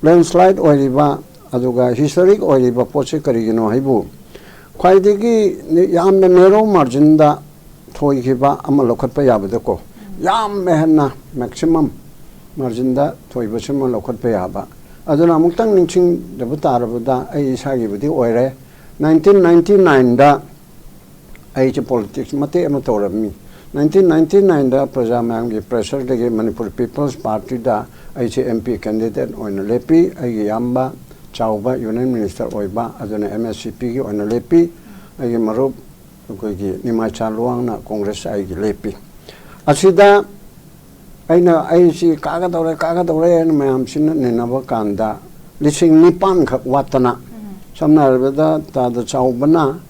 landslide oiriba aduga historic oiriba poche karigino haibu khwaidigi yamna narrow margin da thoigiba ama lokhatpa yabadako yam mehna maximum margin da thoiba sima lokhatpa yaba aduna amuktang ningching dabu tarabada ai isagi budi oire 1999 da ai che politics mate ama torami 1999 da praja mayam gi pressure de manipur people's party da ai che mp candidate oina lepi ai yamba chauba union minister oiba aduna mscp gi oina lepi ai marup ko gi nimaicha luang na congress ai gi lepi asida aina ai si kaga dore mayam sin nenaba kanda lising nipan khak watana samna bada ta da chaubana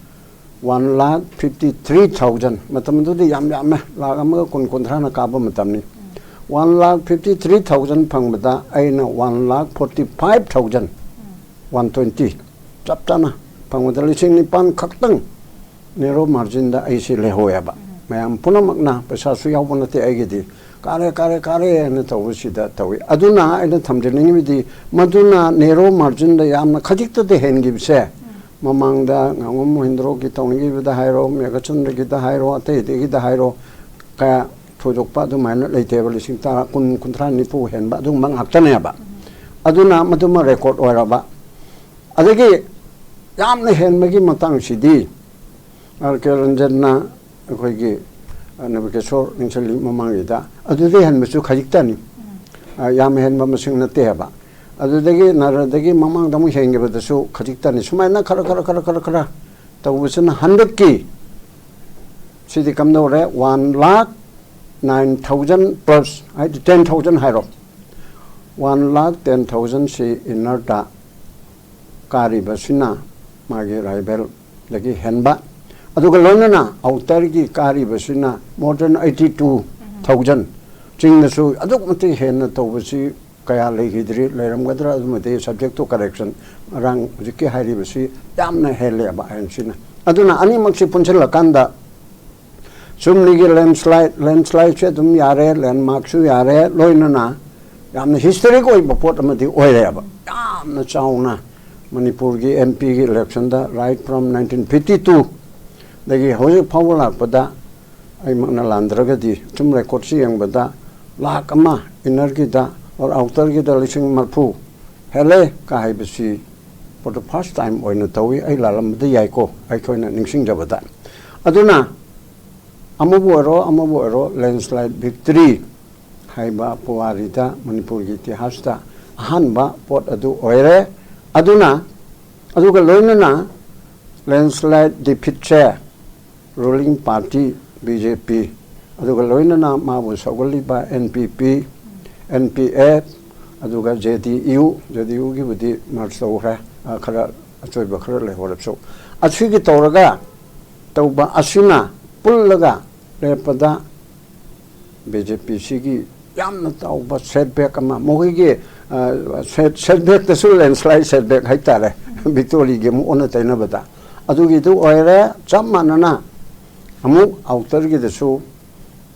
1,53,000 matam du di yam la ama kon kontrana ka ba matam ni 1,53,000 phang aina 1,45,000 120 chaptana phang da lising nipan khaktang nero margin da ai si le hoya ba mayam punamakna pesa su yaw bonate ai gidi kare na tawsida tawi aduna aina thamjening midi maduna nero margin da yamna khajikta de hengibse mamangda ngam mohindro ki tawningi bida hairo megachundra ki da hairo ate de ki da hairo ka thojokpa du maina leitebal sing ta kun kunthra ni pu hen ba du mang haktane ba aduna maduma record ora ba adagi yamna hen magi matang sidi arkeranjanna akoigi navigation ninchali mamangida adudai han masu khajikta ni yam hen ma masing na te ba adudagi naradagi mamang damu henge badasu khajikta ni sumaina khara tawusana 100 ki sidi kamno re 1,09,000 plus 10,000 hairo 1,10,000 si inarta kari basina magi raibel lagi henba aduga lonana outer ki kari basina more than 82,000 chingnasu aduk mati henna tawbasi kaya legidri leram gadra adumate subject to correction rang jiki hairi basi yamna hele ba hensina aduna ani maksi punchela kanda sumni gi landslide che dum yare landmark su yare loinana yamna historic oi bapot amati oire ba yamna chauna manipur gi mp gi election da right from 1952 dagi hoje pawla pada ai makna landragadi tum record si yang bada lakama energy da or outer gi da lising marpu hele ka hai bisi for the first time oina tawi ai lalam da yai ko ai khoina ningsing jabada aduna amabu ero landslide victory haiba puwarida manipur gi itihasta ahanba pot adu oire aduna aduga loinana landslide defeat chair ruling party BJP aduga loinana mabu sawaliba NPP NPF aduga JDU gi budi marsoha khara achoiba khara le horapso achi gi tawraga tawba asina pullaga lepada BJP sigi yamna tawba setback ama mogi gi setback the sul landslide setback haitare victory ge mu ona taina bata adugi tu oire chammanana amu outer gi desu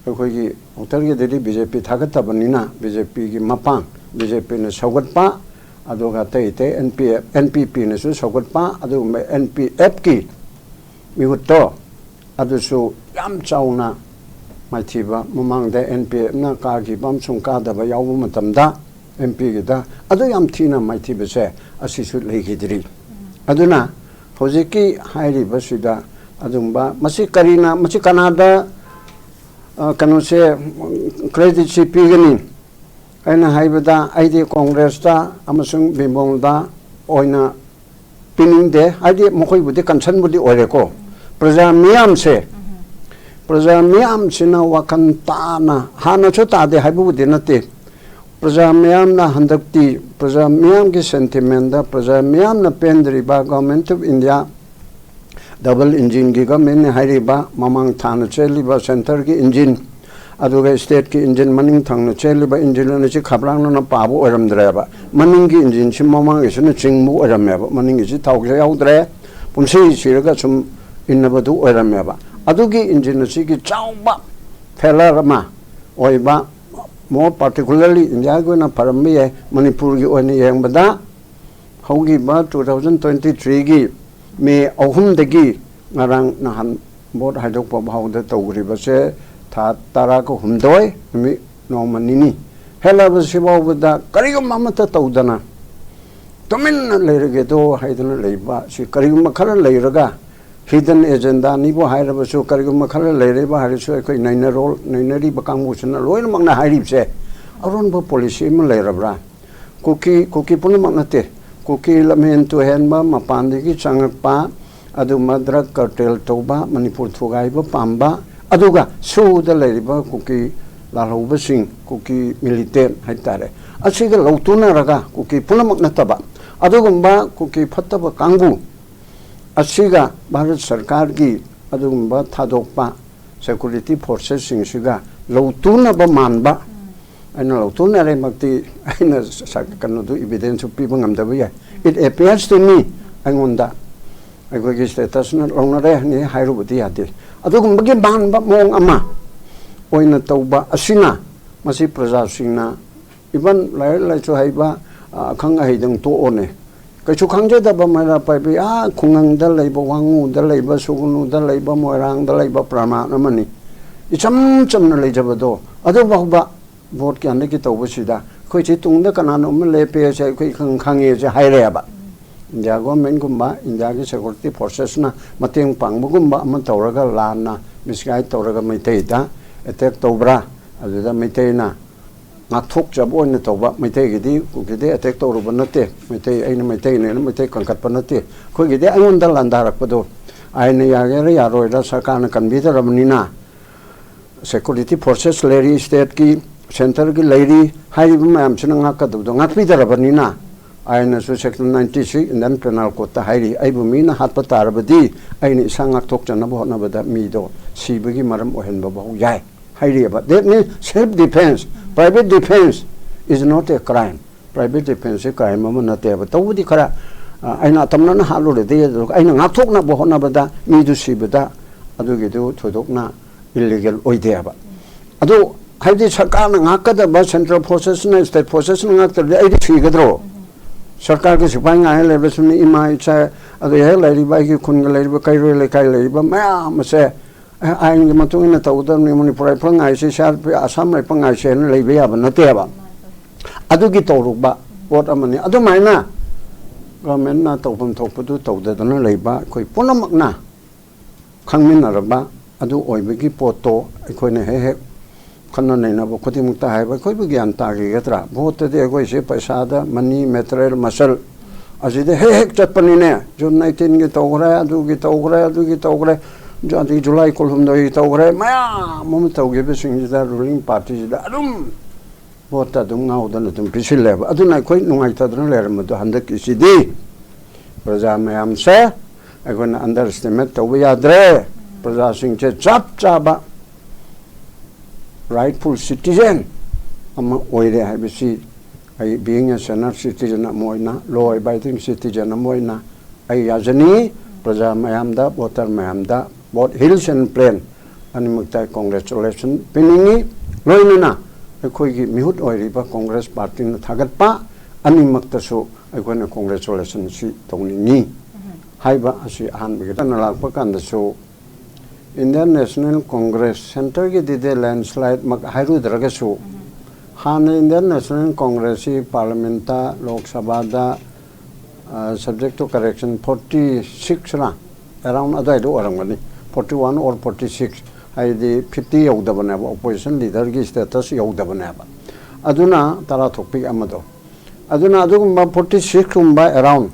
akhoi outer gi deli BJP thagatabnina BJP gi mapang BJP ne saugatpa aduga te NPP ne su saugatpa adu NPF ki miutto adusu yam chauna maithiba mamang de NPF na ka gi bam chung ka da ba yawu matamda MP gi da adu yam thina maithiba se asisu legidri aduna hojiki hairi basida adumba masi karina masi kanada kanose credit si pigani aina haibada aidi congress ta amasung bimongda oina pininde aidi mokoi budi kansan budi oreko praja miyam sina wakan taana hana chota de haibu budi nate praja miyam na handakti praja miyam ki sentiment da praja miyam na pendri ba government of India double engine gi government hairiba mamang thana cheliba center ki engine aduga state ki engine maning thangna cheliba engine na chi khabrang na pabu oram dreba maning ki engine chi mamang isuna chingmu oram ba maning gi thawge yaudre pumsi chiraga chum innabadu oram ba adugi engine chi ki chawba felarama oiba more particularly India gona parambi Manipur gi oni yang bada hogi ba 2023 gi me ahum dagi ngarang nahan bot haidok pa bhawda tawri ba se tha tara ko humdoi mi no manini hela ba se bawda karigam mamata tawdana tomin leirage do haidana leiba si karigam khala leiraga hidden agenda ni bo hairaba so karigam khala leireba harisu koi naina role nainari bakang musna loin mangna hairib se aron ba policy ma leirabra kuki pun maknate kuki lamen to henba mapandigi changpa adu madrak cartel toba manipur thugai ba pamba aduga suda leiriba kuki lalauba sing kuki military haitare asiga lautuna raga kuki punamak nataba adugumba kuki phattaba kangu asiga bharat sarkar gi adugumba thadokpa security forces sing siga lautuna ba manba aina lautuna re makti aina sakanu du evidence piba ngamdaba ya it appears to me angonda aigoi status na lonare ni hairubudi yate adugumba banba mong ama oina tauba asina masi praja singna even lai chu haiba khang haidang to one kaichu khangje da ba mara pai bi khungang da leiba wangu da leiba sugunu da leiba moirang da leiba prama namani icham na leijaba do adu ba vote kyan ki tauba sida khoi chi tungda kanano me lepe se khoi khange je haire ba India government gumba India ki security forces na mateng pangbu gumba ama tawraga lana misgai tawraga maitei da attack tawbra aduda maitei na ngakthok jab oina tawba maitei gidi kugide attack tawruba nate maitei aina maitei ne maitei kangkat pa nate khoi gide angonda landarak pado aina yagere yaroida sarkar na kanbida ramnina security forces leri state ki center ki leri haibu mayam sina ngakadu do ngakbida rabanina aina su section 96 Indian penal code ta hairi aibu mina hatpa tarabadi aina isangak thok chana bo na bada mi do sibagi maram ohen ba bo yai hairi ba that means self defense private defense is not a crime private defense is crime ma na te ba tawdi khara aina tamna na halu re de aina ngak thok na bo na bada mi du sibada adu gi du thodok na illegal oide ba adu haidi sarkar na ngakada ba central forces na state forces na ngak ta ai thigadro सरकार के सिपाही आए ले बस में इमाई चा अगर यह लड़ी बाई की खुन लड़ी बा कई रोले कई लड़ी बा मैं मसे आएंगे मतों इन तउदर में मुनि पुराई पंग आए से शायद पे आसाम में पंग आए से न लड़ी बे अब नते अब अदु की तौरुक बा वोट अमनी अदु मायना गवर्नमेंट ना तौपम तौपदु तौदर न लड़ी बा कोई पुनमक ना खंगमिन नरबा अदु ओइबे की पोतो कोई ने हे खन्ना नहीं ना वो खुद ही मुक्ता है भाई कोई भी ज्ञान ताकि गतरा बहुत ते कोई से पैसा दा मनी मेटेरियल मसल अजीदे हे चटपनी ने जो 19 के तौगरा अदु की तौगरा जो अदी जुलाई को हम दो तौगरा माया मम तौगे बे सिंगदा रूलिंग पार्टी दा अदुम बहुत अदुम गाउ दन तुम पिछले ले अदु ना कोई नुंगाई तदन ले रम दो हंद की सीधी प्रजा में हम से अगन अंडरस्टैंड तौबे यादरे प्रजा सिंह से चप चाबा rightful citizen ama oire habisi ai being a senior citizen amoina law abiding citizen amoina ai yajani praja mayamda voter mayamda both hills and plain animukta congratulation piningi loinana akoi gi mihut oiriba congress party na thagatpa animukta su akona congratulation si tongni haiba asi han bigatan lakpa kan so Indian National Congress Center ki dide landslide mak hairu dragasu han Indian National Congress parliamenta Lok Sabha da subject to correction 46 ra around adai do arangani 41 or 46 ai di 50 yogdabana opposition leader ki status yogdabana ba aduna tara thokpi amado aduna adugumba 46 kumba around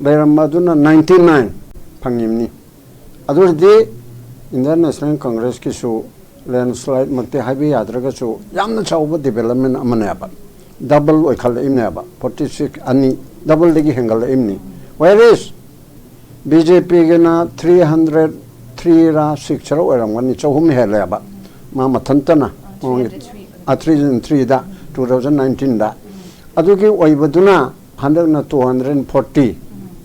leramma aduna 99 phangimni adurdi Indian National Congress ki su landslide makte haibi yadraga su yamna chawba development amane ba double oi khal imne ba 46 ani double degi hengal imni whereas BJP gena 303 ra 6 ra oramani chawhum hele ba ma mathantana 303 da 2019 da adugi oibaduna 100 na 240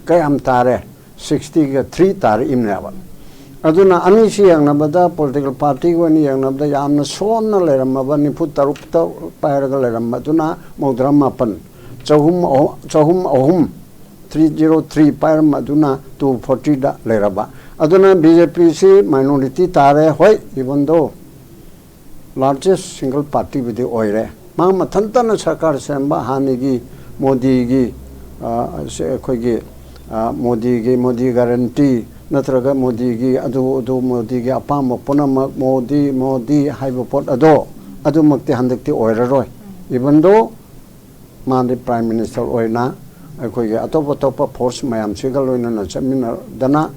kayam tare 60 ga 3 tare imne ba aduna ani si yang nabada political party ko ni yang nabada yamna sonna leramaba nifu tarupta pairaga leramma aduna modram mapan chahum ahum 303 pairama aduna 240 da leraba aduna BJP si minority tare hoi even though largest single party with the oire ma mathantana sarkar semba hanigi modi gi khoi modi guarantee natraga modi gi adu modi gi apam punama modi haiba pot adu makti handakti oira roi even though man the prime minister oina khoi gi atop force mayam sigal oina na chamina dana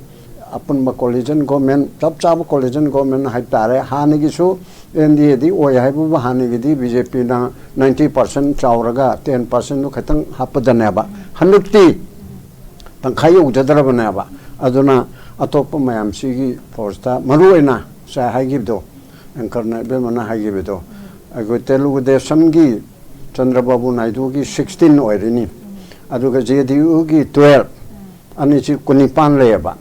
apun ma coalition government tap chab coalition government haitare hanigi su NDA di oy haibu hanigi di BJP na 90% chawraga 10% nu khatang hapadanaba handakti tangkhai ujadrabanaba aduna atop mayam sigi force ta maruina sa haigibdo ankarna be mana haigibdo ago telugu desam gi Chandrababu Naidu gi 16 oirini aduga JDU gi 12 ani chi kunipan leba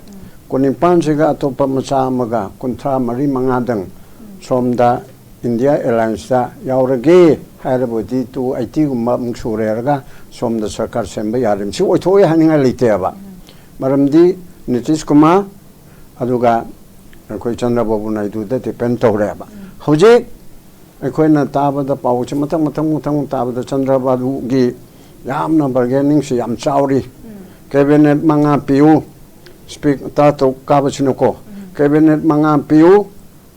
kunipan siga atop macha amaga kuntra mari mangadang somda India Alliance da yaurage hairabodi tu IT gumma mungsureraga somda sarkar semba yarim si oithoi haninga leiteba maramdi Nitish Kumar aduga koi Chandrababu Naidu da depend tawreba hojik akoina tabada pauchi matang tabada Chandrababu gi yamna bargaining si yam chawri cabinet manga piu speak tato kabachinoko cabinet manga piu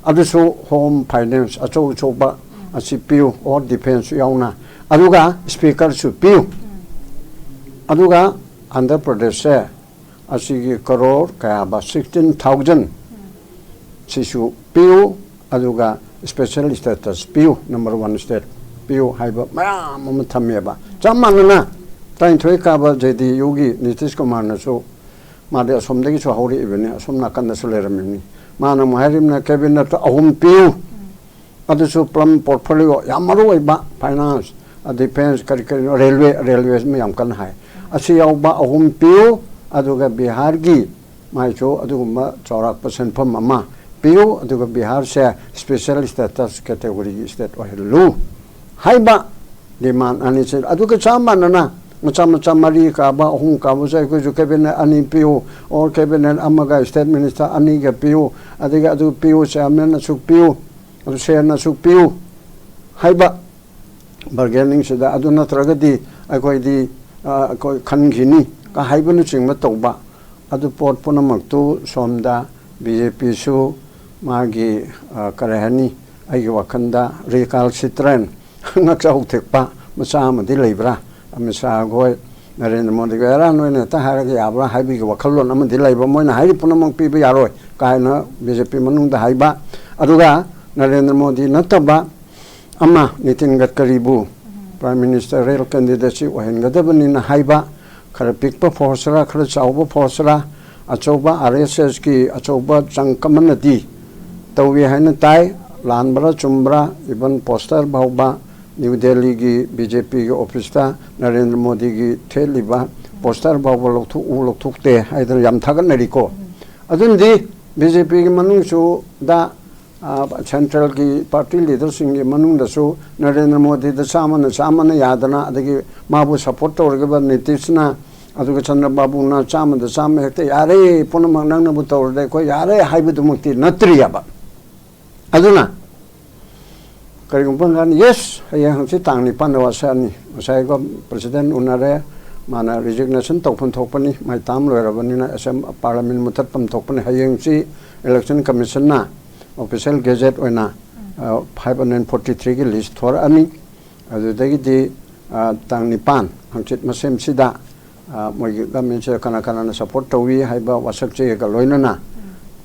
adusu home finance acho choba asi piu or defense yauna aduga speaker su piu aduga Andhra Pradesh asigi crore kaya ba 16,000 sisu piu aduga special status piu number 1 state piu haiba mayam thamyeba chammanana tain thoi ka ba jedi yogi Nitish Kumar na so made asomdagi so hauri ibene asomna kan so leramni mana muharimna cabinet ahum piu adusu plum portfolio yamaru iba finance defense railways me yam kan hai asi yauba ahum piu aduga Bihar gi maicho aduguma chaurak percent pam mama piu aduga Bihar se special status category state ohelu haiba demand ani se aduga chamanana macha mari ka ba hung ka bu sai ko ju cabinet ani piu or cabinet amaga state minister ani ga piu adiga adu piu chairman su piu adu se na su piu haiba bargaining se da adu na tragadi akoi di ko khanghini ka haibanu chingma tawba adu pot punamaktu somda BJP su magi karahani aigi wakanda recalcitrant ngaksa hukthekpa macha amadi leibra amisa goi Narendra Modi ga era noina ta haragi abra haibi ga wakallon amadi leiba moina hairi punamak piba yaroi kaina BJP manungda haiba aduga Narendra Modi nataba ama Nitin Gadkari bu Prime Minister rail candidacy ohengadabani na haiba khara pikpa forcera khara chauba forcera achauba RSS ki achauba changkamanati tawi haina tai lanbra chumbra even poster bauba New Delhi gi BJP gi office ta Narendra Modi gi theliba poster bauba lokthukte haidar yam thagan nariko adundi BJP gi manung su da central ki party leader singi manung da su Narendra Modi da samana yadana adagi mabu support torga Nitish na aduga Chandrababu na chamada hekte yare punamak nangna bu tawrde ko yare haibidu mukti natriyaba aduna karigumpan yes hayang si tangni panawasani masai ko president unare mana resignation tokpun thokpani mai tam loirabani na asam parliament mutat pam thokpani hayang si election commission na official gazette oina 543 ki list thor ani adudagi di tangni pan hangchit masem sida moi government se kana na support tawi haiba wasak che ga loina na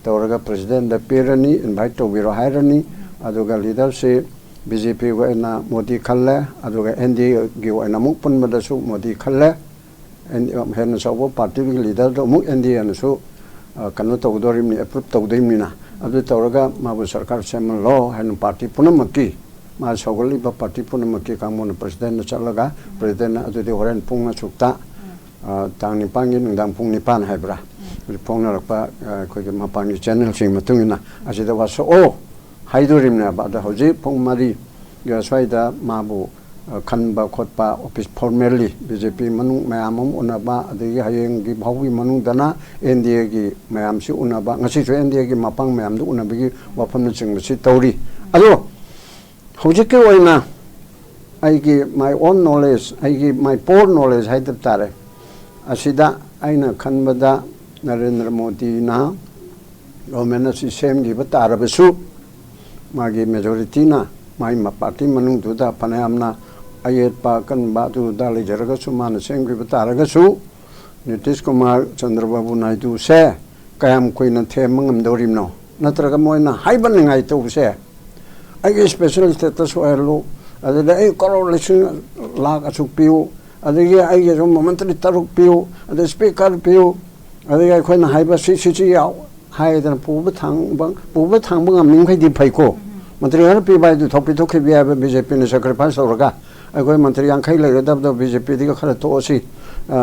tawraga president da pirani invite to biro hairani aduga leader se BJP go ena Modi khalle aduga NDA gi ena mukpun madasu Modi khalle and hen so party leader do muk NDA na so kanu tawdorim ni approve tawdorim na adu tawraga mabu sarkar seman law hen party punamaki ma sogoli ba party punamaki kamon president na chalaga president adu de horen pungna chukta tangni pangi nungdang pungni pan haibra ꯐꯣꯡꯅꯔꯛꯄ ꯑꯩꯈꯣꯏꯒꯤ ꯃꯄꯥꯟꯒꯤ ꯆꯦꯅꯦꯜꯁꯤꯡ ꯃꯇꯨꯡ ꯏꯟꯅ ꯑꯁꯤꯗ ꯋꯥꯁꯛꯑꯣ ꯍꯥꯏꯗꯣꯔꯤꯕꯅꯦꯕ ꯑꯗꯣ ꯍꯧꯖꯤꯛ ꯄꯨꯡ 4ꯒ ꯁ꯭ꯋꯥꯏꯗ ꯃꯥꯕꯨ ꯈꯟꯕ ꯈꯣꯠꯄ ꯑꯣꯐꯤꯁ ꯐꯣꯔꯃꯦꯜꯂꯤ ꯕꯤ.ꯖꯦ.ꯄꯤ ꯃꯅꯨꯡ ꯃꯌꯥꯝ ꯑꯃ ꯎꯅꯕ ꯑꯗꯒꯤ ꯍꯌꯦꯡꯒꯤ ꯐꯥꯎꯕꯒꯤ ꯃꯅꯨꯡꯗꯅ NDAꯒꯤ ꯃꯌꯥꯝꯁꯤ ꯎꯅꯕ ꯉꯁꯤꯁꯨ NDAꯒꯤ ꯃꯄꯥꯡ ꯃꯌꯥꯝꯗ ꯎꯅꯕꯒꯤ ꯋꯥꯐꯝꯅꯆꯤꯡꯕꯁꯤ ꯇꯧꯔꯤ ꯑꯗꯣ ꯍꯧꯖꯤꯛꯀꯤ ꯑꯣꯏꯅ ꯑꯩꯒꯤ my own knowledge ꯑꯩꯒꯤ my poor knowledge ꯍꯥꯏꯗꯕ ꯇꯥꯔꯦ ꯑꯁꯤꯗ ꯑꯩꯅ ꯈꯟꯕꯗ ꯅꯔꯦꯟꯗ꯭ꯔ ꯃꯣꯗꯤꯅ ꯒꯣꯚꯔꯟꯃꯦꯟꯠ ꯑꯁꯤ ꯁꯦꯝꯈꯤꯕ ꯇꯥꯔꯕꯁꯨ ꯃꯥꯒꯤ ꯃꯦꯖꯣꯔꯤꯇꯤꯅ ꯃꯥꯒꯤ ꯄꯥꯔꯇꯤ ꯃꯅꯨꯡꯗꯨꯗ ꯐꯅꯌꯥꯝꯅ ꯑꯌꯦꯠꯄ ꯑꯀꯟꯕ ꯑꯗꯨꯗ ꯂꯩꯖꯔꯒꯁꯨ ꯃꯥꯅ ꯁꯦꯝꯈꯤꯕ ꯇꯥꯔꯒꯁꯨ ꯅꯤꯇꯤꯁ ꯀꯨꯃꯥꯔ ꯆꯟꯗ꯭ꯔꯕꯥꯕꯨ ꯅꯥꯏꯗꯨꯁꯦ ꯀꯌꯥꯝ ꯀꯨꯏꯅ ꯊꯦꯝꯕ ꯉꯝꯗꯧꯔꯤꯕꯅꯣ ꯅꯠꯇ꯭ꯔꯒ ꯃꯣꯏꯅ ꯍꯥꯏꯕꯅꯤꯡꯉꯥꯏ ꯇꯧꯕꯁꯦ ꯑꯩꯒꯤ ꯁ꯭ꯄꯦꯁꯦꯜ ꯁ꯭ꯇꯦꯇꯁ ꯑꯣꯏꯍꯜꯂꯨ ꯑꯗꯨꯗ ꯑꯩ ꯀꯔꯣꯔ ꯂꯤꯁꯤꯡ ꯂꯥꯛ ꯑꯁꯨꯛ ꯄꯤꯌꯨ ꯑꯗꯒꯤ ꯑꯩꯒꯤ ꯁꯨꯝ ꯃꯟꯇ꯭ꯔꯤ 3 ꯄꯤꯌꯨ ꯑꯗꯩ ꯁ꯭ꯄꯤꯀꯔ ꯄꯤꯌꯨ ꯑꯗꯒꯤ ꯑꯩꯈꯣꯏꯅ ꯍꯥꯏꯕ ꯁꯤꯁꯤ ꯌꯥꯎ ꯍꯥꯏꯗꯅ ꯄꯨꯕ ꯊꯥꯡꯕ ꯉꯝꯃꯤꯈꯩꯗꯤ ꯐꯩꯀꯣ ꯃꯟꯇ꯭ꯔꯤ ꯈꯔ ꯄꯤꯕ ꯍꯥꯏꯗꯨ ꯄꯤꯊꯣꯛꯈꯤꯕ ꯌꯥꯏꯕ ꯕꯤ.ꯖꯦ.ꯄꯤꯅ ꯁꯦꯀ꯭ꯔꯤꯐꯥꯏꯁ ꯇꯧꯔꯒ ꯑꯩꯈꯣꯏ ꯃꯟꯇ꯭ꯔꯤ 50 ꯂꯩꯒꯗꯕꯗꯣ ꯕꯤ.ꯖꯦ.ꯄꯤꯗꯒꯤ ꯈꯔ ꯇꯣꯛꯑꯁꯤ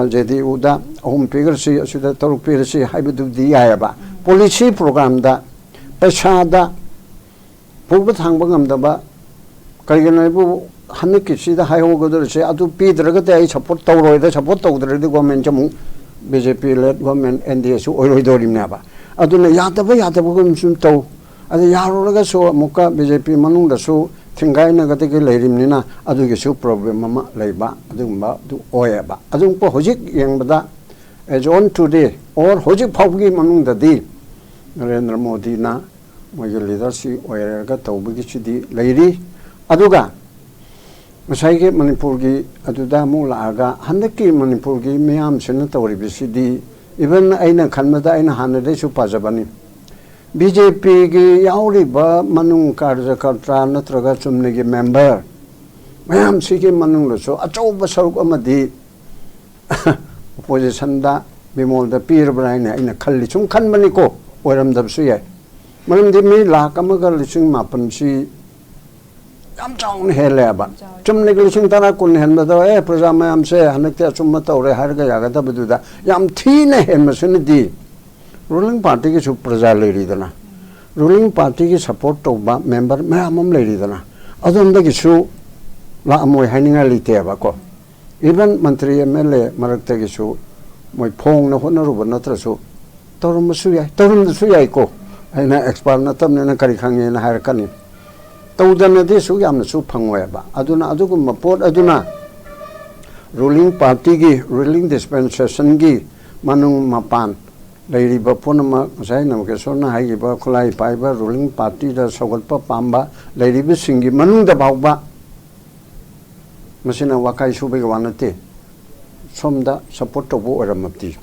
ꯖꯦ.ꯗꯤ.ꯌꯨꯗ 3 ꯄꯤꯈ꯭ꯔꯁꯤ ꯑꯁꯤꯗ 3 ꯄꯤꯔꯁꯤ ꯍꯥꯏꯕꯗꯨꯗꯤ ꯌꯥꯏꯑꯕ ꯄꯣꯂꯤꯁꯤ ꯄ꯭ꯔꯣꯒ꯭ꯔꯥꯝꯗ ꯄꯩꯁꯥꯗ ꯄꯨꯕ ꯊꯥꯡꯕ ꯉꯝꯗꯕ ꯀꯔꯤꯒꯤꯅꯣ ꯍꯥꯏꯕꯨ ꯍꯟꯗꯛꯀꯤꯁꯤꯗ ꯍꯥꯏꯍꯧꯒꯗꯧꯔꯤꯁꯦ ꯑꯗꯨ ꯄꯤꯗ꯭ꯔꯒꯗꯤ ꯑꯩ ꯁꯞꯄꯣꯔꯠ ꯇꯧꯔꯣꯏꯗ ꯁꯞꯄꯣꯔꯠ ꯇꯧꯗ꯭ꯔꯗꯤ ꯒꯣꯔꯃꯦꯟꯁꯦ ꯑꯃꯨꯛ ꯕꯤ.ꯖꯦ.ꯄꯤ ꯂꯦꯠ ꯒꯣꯔꯃꯦꯟꯠ NDAꯁꯨ ꯑꯣꯏꯔꯣꯏꯗꯧꯔꯤꯕꯅꯦꯕ ꯑꯗꯨꯅ ꯌꯥꯗꯕꯒꯨꯝ ꯁꯨꯝ ꯇꯧ ꯑꯗ ꯌꯥꯔꯨꯔꯒꯁꯨ ꯑꯃꯨꯛꯀ ꯕꯤ.ꯖꯦ.ꯄꯤ ꯃꯅꯨꯡꯗꯁꯨ ꯊꯤꯡꯒꯥꯏꯅꯒꯗꯒꯤ ꯂꯩꯔꯤꯕꯅꯤꯅ ꯑꯗꯨꯒꯤꯁꯨ ꯄ꯭ꯔꯣꯕ꯭ꯂꯦꯝ ꯑꯃ ꯂꯩꯕ ꯑꯗꯨꯒꯨꯝꯕ ꯑꯗꯨ ꯑꯣꯏꯌꯦꯕ ꯑꯗꯨꯒ ꯍꯧꯖꯤꯛ ꯌꯦꯡꯕꯗ ꯑꯦꯖ ꯑꯣꯟ ꯇꯨꯗꯦ ꯑꯣꯔ ꯍꯧꯖꯤꯛ ꯐꯥꯎꯕꯒꯤ ꯃꯅꯨꯡꯗꯗꯤ ꯅꯔꯦꯟꯗ꯭ꯔ ꯃꯣꯗꯤꯅ ꯃꯣꯏꯒꯤ ꯂꯤꯗꯔꯁꯤ ꯑꯣꯏꯔꯒ ꯇꯧꯕꯒꯤꯁꯤꯗꯤ ꯂꯩꯔꯤ ꯑꯗꯨꯒ ꯉꯁꯥꯏꯒꯤ ꯃꯅꯤꯄꯨꯔꯒꯤ ꯑꯗꯨꯗ ꯑꯃꯨꯛ ꯂꯥꯛꯑꯒ ꯍꯟꯗꯛꯀꯤ ꯃꯅꯤꯄꯨꯔꯒꯤ ꯃꯤꯌꯥꯝꯁꯤꯅ ꯇꯧꯔꯤꯕꯁꯤꯗꯤ ꯏꯚꯟ ꯑꯩꯅ ꯈꯟꯕꯗ ꯑꯩꯅ ꯍꯥꯟꯅꯗꯩꯁꯨ ꯄꯥꯖꯕꯅꯤ ꯕꯤ.ꯖꯦ.ꯄꯤꯒꯤ ꯌꯥꯎꯔꯤꯕ ꯃꯅꯨꯡ ꯀꯥꯔꯖꯀꯔꯇꯥ ꯅꯠꯇ꯭ꯔꯒ ꯆꯨꯝꯅꯒꯤ ꯃꯦꯝꯕꯔ ꯃꯌꯥꯝꯁꯤꯒꯤ ꯃꯅꯨꯡꯗꯁꯨ ꯑꯆꯧꯕ ꯁꯔꯨꯛ ꯑꯃꯗꯤ ꯑꯣꯄꯣꯖꯤꯁꯟꯗ ꯕꯤꯃꯣꯜꯗ ꯄꯤꯔꯕ꯭ꯔꯥ ꯍꯥꯏꯅ ꯑꯩꯅ ꯈꯜꯂꯤ ꯁꯨꯝ ꯈꯟꯕꯅꯤꯀꯣ ꯑꯣꯏꯔꯝꯗꯕꯁꯨ ꯌꯥꯏ ꯃꯔꯝꯗꯤ ꯃꯤ 1,7,000,000 ꯌꯥꯝ ꯆꯥꯎꯅ ꯍꯦꯜꯂꯦꯕ ꯆꯨꯝꯅꯒꯤ 10,000 10 ꯍꯦꯟꯕꯗ ꯄ꯭ꯔꯖꯥ ꯃꯌꯥꯝꯁꯦ ꯍꯟꯗꯛꯇꯤ ꯑꯆꯨꯝꯕ ꯇꯧꯔꯦ ꯍꯥꯏꯔꯒ ꯌꯥꯒꯗꯕꯗꯨꯗ ꯌꯥꯝ ꯊꯤꯅ ꯍꯦꯟꯕꯁꯤꯅꯗꯤ ꯔꯨलिꯡ ꯄꯥꯔꯇꯤꯒꯤꯁꯨ ꯄ꯭ꯔꯖꯥ ꯂꯩꯔꯤꯗꯅ ꯔꯨलिꯡ ꯄꯥꯔꯇꯤꯒꯤ ꯁꯞꯄꯣꯔꯠ ꯇꯧꯕ ꯃꯦꯝꯕꯔ ꯃꯌꯥꯝ ꯑꯃ ꯂꯩꯔꯤꯗꯅ ꯑꯗꯣꯝꯗꯒꯤꯁꯨ ꯂꯥꯛꯑꯝꯃꯣꯏ ꯍꯥꯏꯅꯤꯡꯉꯥꯏ ꯂꯩꯇꯦꯕꯀꯣ ꯏꯚꯟ ꯃꯟꯇ꯭ꯔꯤ MLA ꯃꯔꯛꯇꯒꯤꯁꯨ ꯃꯣꯏ ꯐꯣꯡꯅ ꯍꯣꯠꯅꯔꯨꯕ ꯅꯠꯇ꯭ꯔꯁꯨ ꯇꯧꯔꯝꯕꯁꯨ ꯌꯥꯏ ꯇꯧꯔꯝꯗꯁꯨ ꯌꯥꯏꯀꯣ ꯑꯩꯅ ꯑꯦꯛꯁꯄꯥꯔꯠ ꯅꯠꯇꯕꯅꯤꯅ ꯀꯔꯤ ꯈꯪꯉꯦꯅ ꯍꯥꯏꯔꯛꯀꯅꯤ ꯇꯧꯗꯅꯗꯤ ꯁꯨ ꯌꯥꯝꯅꯁꯨ ꯐꯪꯉꯣꯏꯕ ꯑꯗꯨꯅ ꯑꯗꯨꯒꯨꯝꯕ ꯄꯣꯠ ꯑꯗꯨꯅ ꯔꯨꯂꯤꯡ ꯄꯥꯔꯇꯤꯒꯤ ꯔꯨꯂꯤꯡ ꯗꯤꯁꯄꯦꯟꯁꯦꯁꯟꯒꯤ ꯃꯅꯨꯡ ꯃꯄꯥꯟ ꯂꯩꯔꯤꯕ ꯄꯨꯝꯅꯃꯛ ꯉꯁꯥꯏ ꯅꯃꯀꯦꯁꯣꯔꯅ ꯍꯥꯏꯈꯤꯕ ꯈꯨꯠꯂꯥꯏ ꯄꯥꯏꯕ ꯔꯨꯂꯤꯡ ꯄꯥꯔꯇꯤꯗ ꯁꯧꯒꯠꯄ ꯄꯥꯝꯕ ꯂꯩꯔꯤꯕꯁꯤꯡꯒꯤ ꯃꯅꯨꯡꯗ ꯐꯥꯎꯕ ꯃꯁꯤꯅ ꯋꯥꯀꯥꯏ ꯁꯨꯕꯒꯤ ꯋꯥ ꯅꯠꯇꯦ ꯁꯣꯝꯗ ꯁꯞꯄꯣꯔꯠ ꯇꯧꯕ ꯑꯣꯏꯔꯝꯃꯕꯗꯤ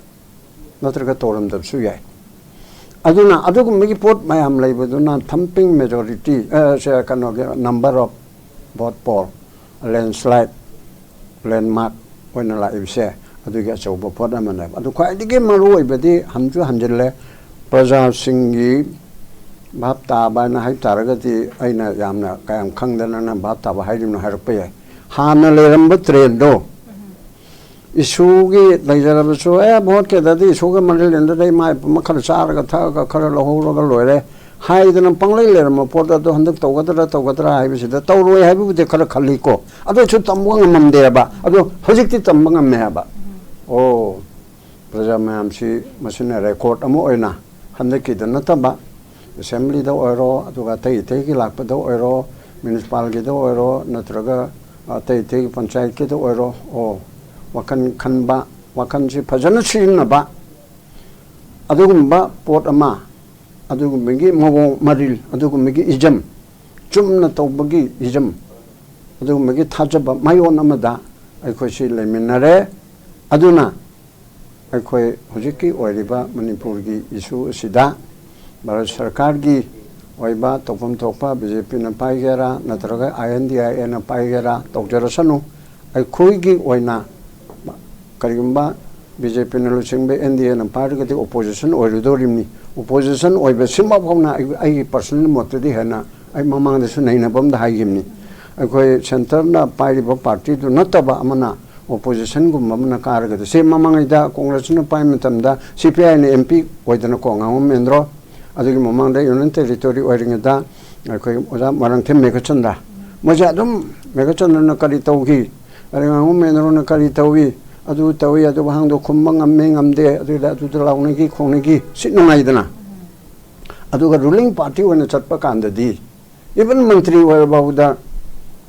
ꯅꯠꯇ꯭ꯔꯒ ꯇꯧꯔꯝꯗꯕꯁꯨ ꯌꯥꯏ ꯑꯗꯨꯅ ꯑꯗꯨꯒꯨꯝꯕꯒꯤ ꯄꯣꯠ ꯃꯌꯥꯝ ꯂꯩꯕꯗꯨꯅ ꯊꯝꯄꯤꯡ ꯃꯦꯖꯣꯔꯤꯇꯤ ꯀꯩꯅꯣꯒꯤ ꯅꯝꯕꯔ ꯑꯣꯐ ꯚꯣꯠ ꯄꯣꯜ ꯂꯦꯟꯁ꯭ꯂꯥꯏꯠ ꯂꯦꯟꯃꯥꯔꯛ ꯑꯣꯏꯅ ꯂꯥꯛꯏꯕꯁꯦ ꯑꯗꯨꯒꯤ ꯑꯆꯧꯕ ꯄꯣꯠ ꯑꯃꯅꯦꯕ ꯑꯗꯨ ꯈ꯭ꯋꯥꯏꯗꯒꯤ ꯃꯔꯨ ꯑꯣꯏꯕꯗꯤ ꯍꯟꯖꯤꯜꯂꯦ ꯄ꯭ꯔꯖꯥꯁꯤꯡꯒꯤ ꯚꯥꯞ ꯇꯥꯕ ꯍꯥꯏꯅ ꯍꯥꯏꯕ ꯇꯥꯔꯒꯗꯤ ꯑꯩꯅ ꯌꯥꯝꯅ ꯀꯌꯥꯝ ꯈꯪꯗꯅ ꯚꯥꯞ ꯇꯥꯕ ꯍꯥꯏꯔꯤꯕꯅꯣ ꯍꯥꯏꯔꯛꯄ ꯌꯥꯏ ꯍꯥꯟꯅ ꯂꯩꯔꯝꯕ ꯇ꯭ꯔꯦꯟꯗꯣ ꯏꯁꯨꯒꯤ ꯂꯩꯖꯔꯕꯁꯨ ꯚꯣꯠꯀꯤꯗꯗꯤ ꯏꯁꯨꯒ ꯃꯔꯤ ꯂꯩꯅꯗꯩ ꯃꯥꯏ ꯈꯔ ꯆꯥꯔꯒ ꯊꯛꯑꯒ ꯈꯔ ꯂꯧꯍꯧꯔꯒ ꯂꯣꯏꯔꯦ ꯍꯥꯏꯗꯅ ꯄꯪꯂꯩ ꯂꯩꯔꯝꯕ ꯄꯣꯠ ꯑꯗꯣ ꯍꯟꯗꯛ ꯇꯧꯒꯗ꯭ꯔꯥ ꯍꯥꯏꯕꯁꯤꯗ ꯇꯧꯔꯣꯏ ꯍꯥꯏꯕꯕꯨꯗꯤ ꯈꯔ ꯈꯜꯂꯤꯀꯣ ꯑꯗꯨꯁꯨ ꯇꯝꯕ ꯉꯝꯃꯝꯗꯦꯕ ꯑꯗꯣ ꯍꯧꯖꯤꯛꯇꯤ ꯇꯝꯕ ꯉꯝꯃꯦ ꯍꯥꯏꯕ ꯑꯣ ꯄ꯭ꯔꯖꯥ ꯃꯌꯥꯝꯁꯤ ꯃꯁꯤꯅ ꯔꯦꯀꯣꯔꯠ ꯑꯃ ꯑꯣꯏꯅ ꯍꯟꯗꯛꯀꯤꯗ ꯅꯠꯇꯕ ꯑꯦꯁꯦꯝꯕ꯭ꯂꯤꯗ ꯑꯣꯏꯔꯣ ꯑꯗꯨꯒ ꯑꯇꯩꯒꯤ ꯂꯥꯛꯄꯗ ꯑꯣꯏꯔꯣ ꯃ꯭ꯌꯨꯅꯤꯁꯤꯄꯥꯜꯒꯤꯗ ꯑꯣꯏꯔꯣ ꯅꯠꯇ꯭ꯔꯒ ꯑꯇꯩꯒꯤ ꯄꯟꯆꯥꯌꯠꯀꯤꯗ ꯑꯣꯏꯔꯣ ꯋꯥꯈꯜ ꯈꯟꯕ ꯋꯥꯈꯜꯁꯤ ꯐꯖꯅ ꯁꯤꯖꯤꯟꯅꯕ ꯑꯗꯨꯒꯨꯝꯕ ꯄꯣꯠ ꯑꯃ ꯑꯗꯨꯒꯨꯝꯕꯒꯤ ꯃꯑꯣꯡ ꯃꯔꯤꯜ ꯑꯗꯨꯒꯨꯝꯕꯒꯤ ꯏꯖꯝ ꯆꯨꯝꯅ ꯇꯧꯕꯒꯤ ꯏꯖꯝ ꯑꯗꯨꯒꯨꯝꯕꯒꯤ ꯊꯥꯖꯕ ꯃꯥꯌꯣꯟ ꯑꯃꯗ ꯑꯩꯈꯣꯏꯁꯤ ꯂꯩꯃꯤꯟꯅꯔꯦ ꯑꯗꯨꯅ ꯑꯩꯈꯣꯏ ꯍꯧꯖꯤꯛꯀꯤ ꯑꯣꯏꯔꯤꯕ ꯃꯅꯤꯄꯨꯔꯒꯤ ꯏꯁꯨ ꯑꯁꯤꯗ ꯚꯥꯔꯠ ꯁꯔꯀꯥꯔꯒꯤ ꯑꯣꯏꯕ ꯇꯧꯐꯝ ꯊꯣꯛꯄ ꯕꯤ.ꯖꯦ.ꯄꯤꯅ ꯄꯥꯏꯒꯦꯔꯥ ꯅꯠꯇ꯭ꯔꯒ INDIAꯅ ꯄꯥꯏꯒꯦꯔꯥ ꯇꯧꯖꯔꯁꯅꯨ ꯑꯩꯈꯣꯏꯒꯤ ꯑꯣꯏꯅ ꯀꯔꯤꯒꯨꯝꯕ ꯕꯤ.ꯖꯦ.ꯄꯤꯅ ꯂꯨꯆꯤꯡꯕ NDAꯅ ꯄꯥꯏꯔꯒꯗꯤ ꯑꯣꯄꯣꯖꯤꯁꯟ ꯑꯣꯏꯔꯨꯗꯧꯔꯤꯕꯅꯤ ꯑꯣꯄꯣꯖꯤꯁꯟ ꯑꯣꯏꯕꯁꯤꯃ ꯐꯥꯎꯅ ꯑꯩꯒꯤ ꯄꯔꯁꯣꯅꯦꯜ ꯃꯣꯠꯇꯗꯤ ꯍꯦꯟꯅ ꯑꯩ ꯃꯃꯥꯡꯗꯁꯨ ꯅꯩꯅꯕ ꯑꯃꯗ ꯍꯥꯏꯈꯤꯕꯅꯤ ꯑꯩꯈꯣꯏ ꯁꯦꯟꯇꯔꯅ ꯄꯥꯏꯔꯤꯕ ꯄꯥꯔꯇꯤꯗꯨ ꯅꯠꯇꯕ ꯑꯃꯅ opposition gum mamna karaga se mamangida congress na pai matamda CPI ne MP oidana ko ngam mendro adugi mamangda union territory oiringada koi oja marang them mega chanda moja dum mega chanda na kari taugi ari ngam mendro na kari tauwi adu tawi adu hangdo khumbang amme ngamde adu da adu launi gi khongni gi sinungaidana aduga ruling party wana chatpa kandadi even mantri wa bauda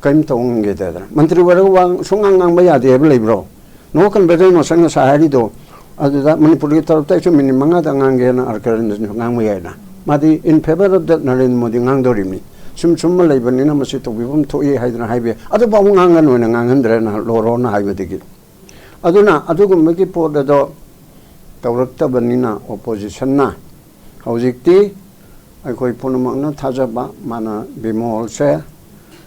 kaim tong ge da mantri wa wang sungang ngang ba ya de bro no kan be no sang sa hari do adu da manipuri tar ta chu min manga da ngang ge na arkaran ngang ma ya na madi in favor of that Narendra Modi ngang do rimni sum sum lai ban na masi to bibum to ye haidna haibe adu ba ngang ngan no ngang handre na loro na haibe de gi aduna adugum magi po da do tawrakta banina opposition na hojikti akhoi punamakna thajaba mana bimol se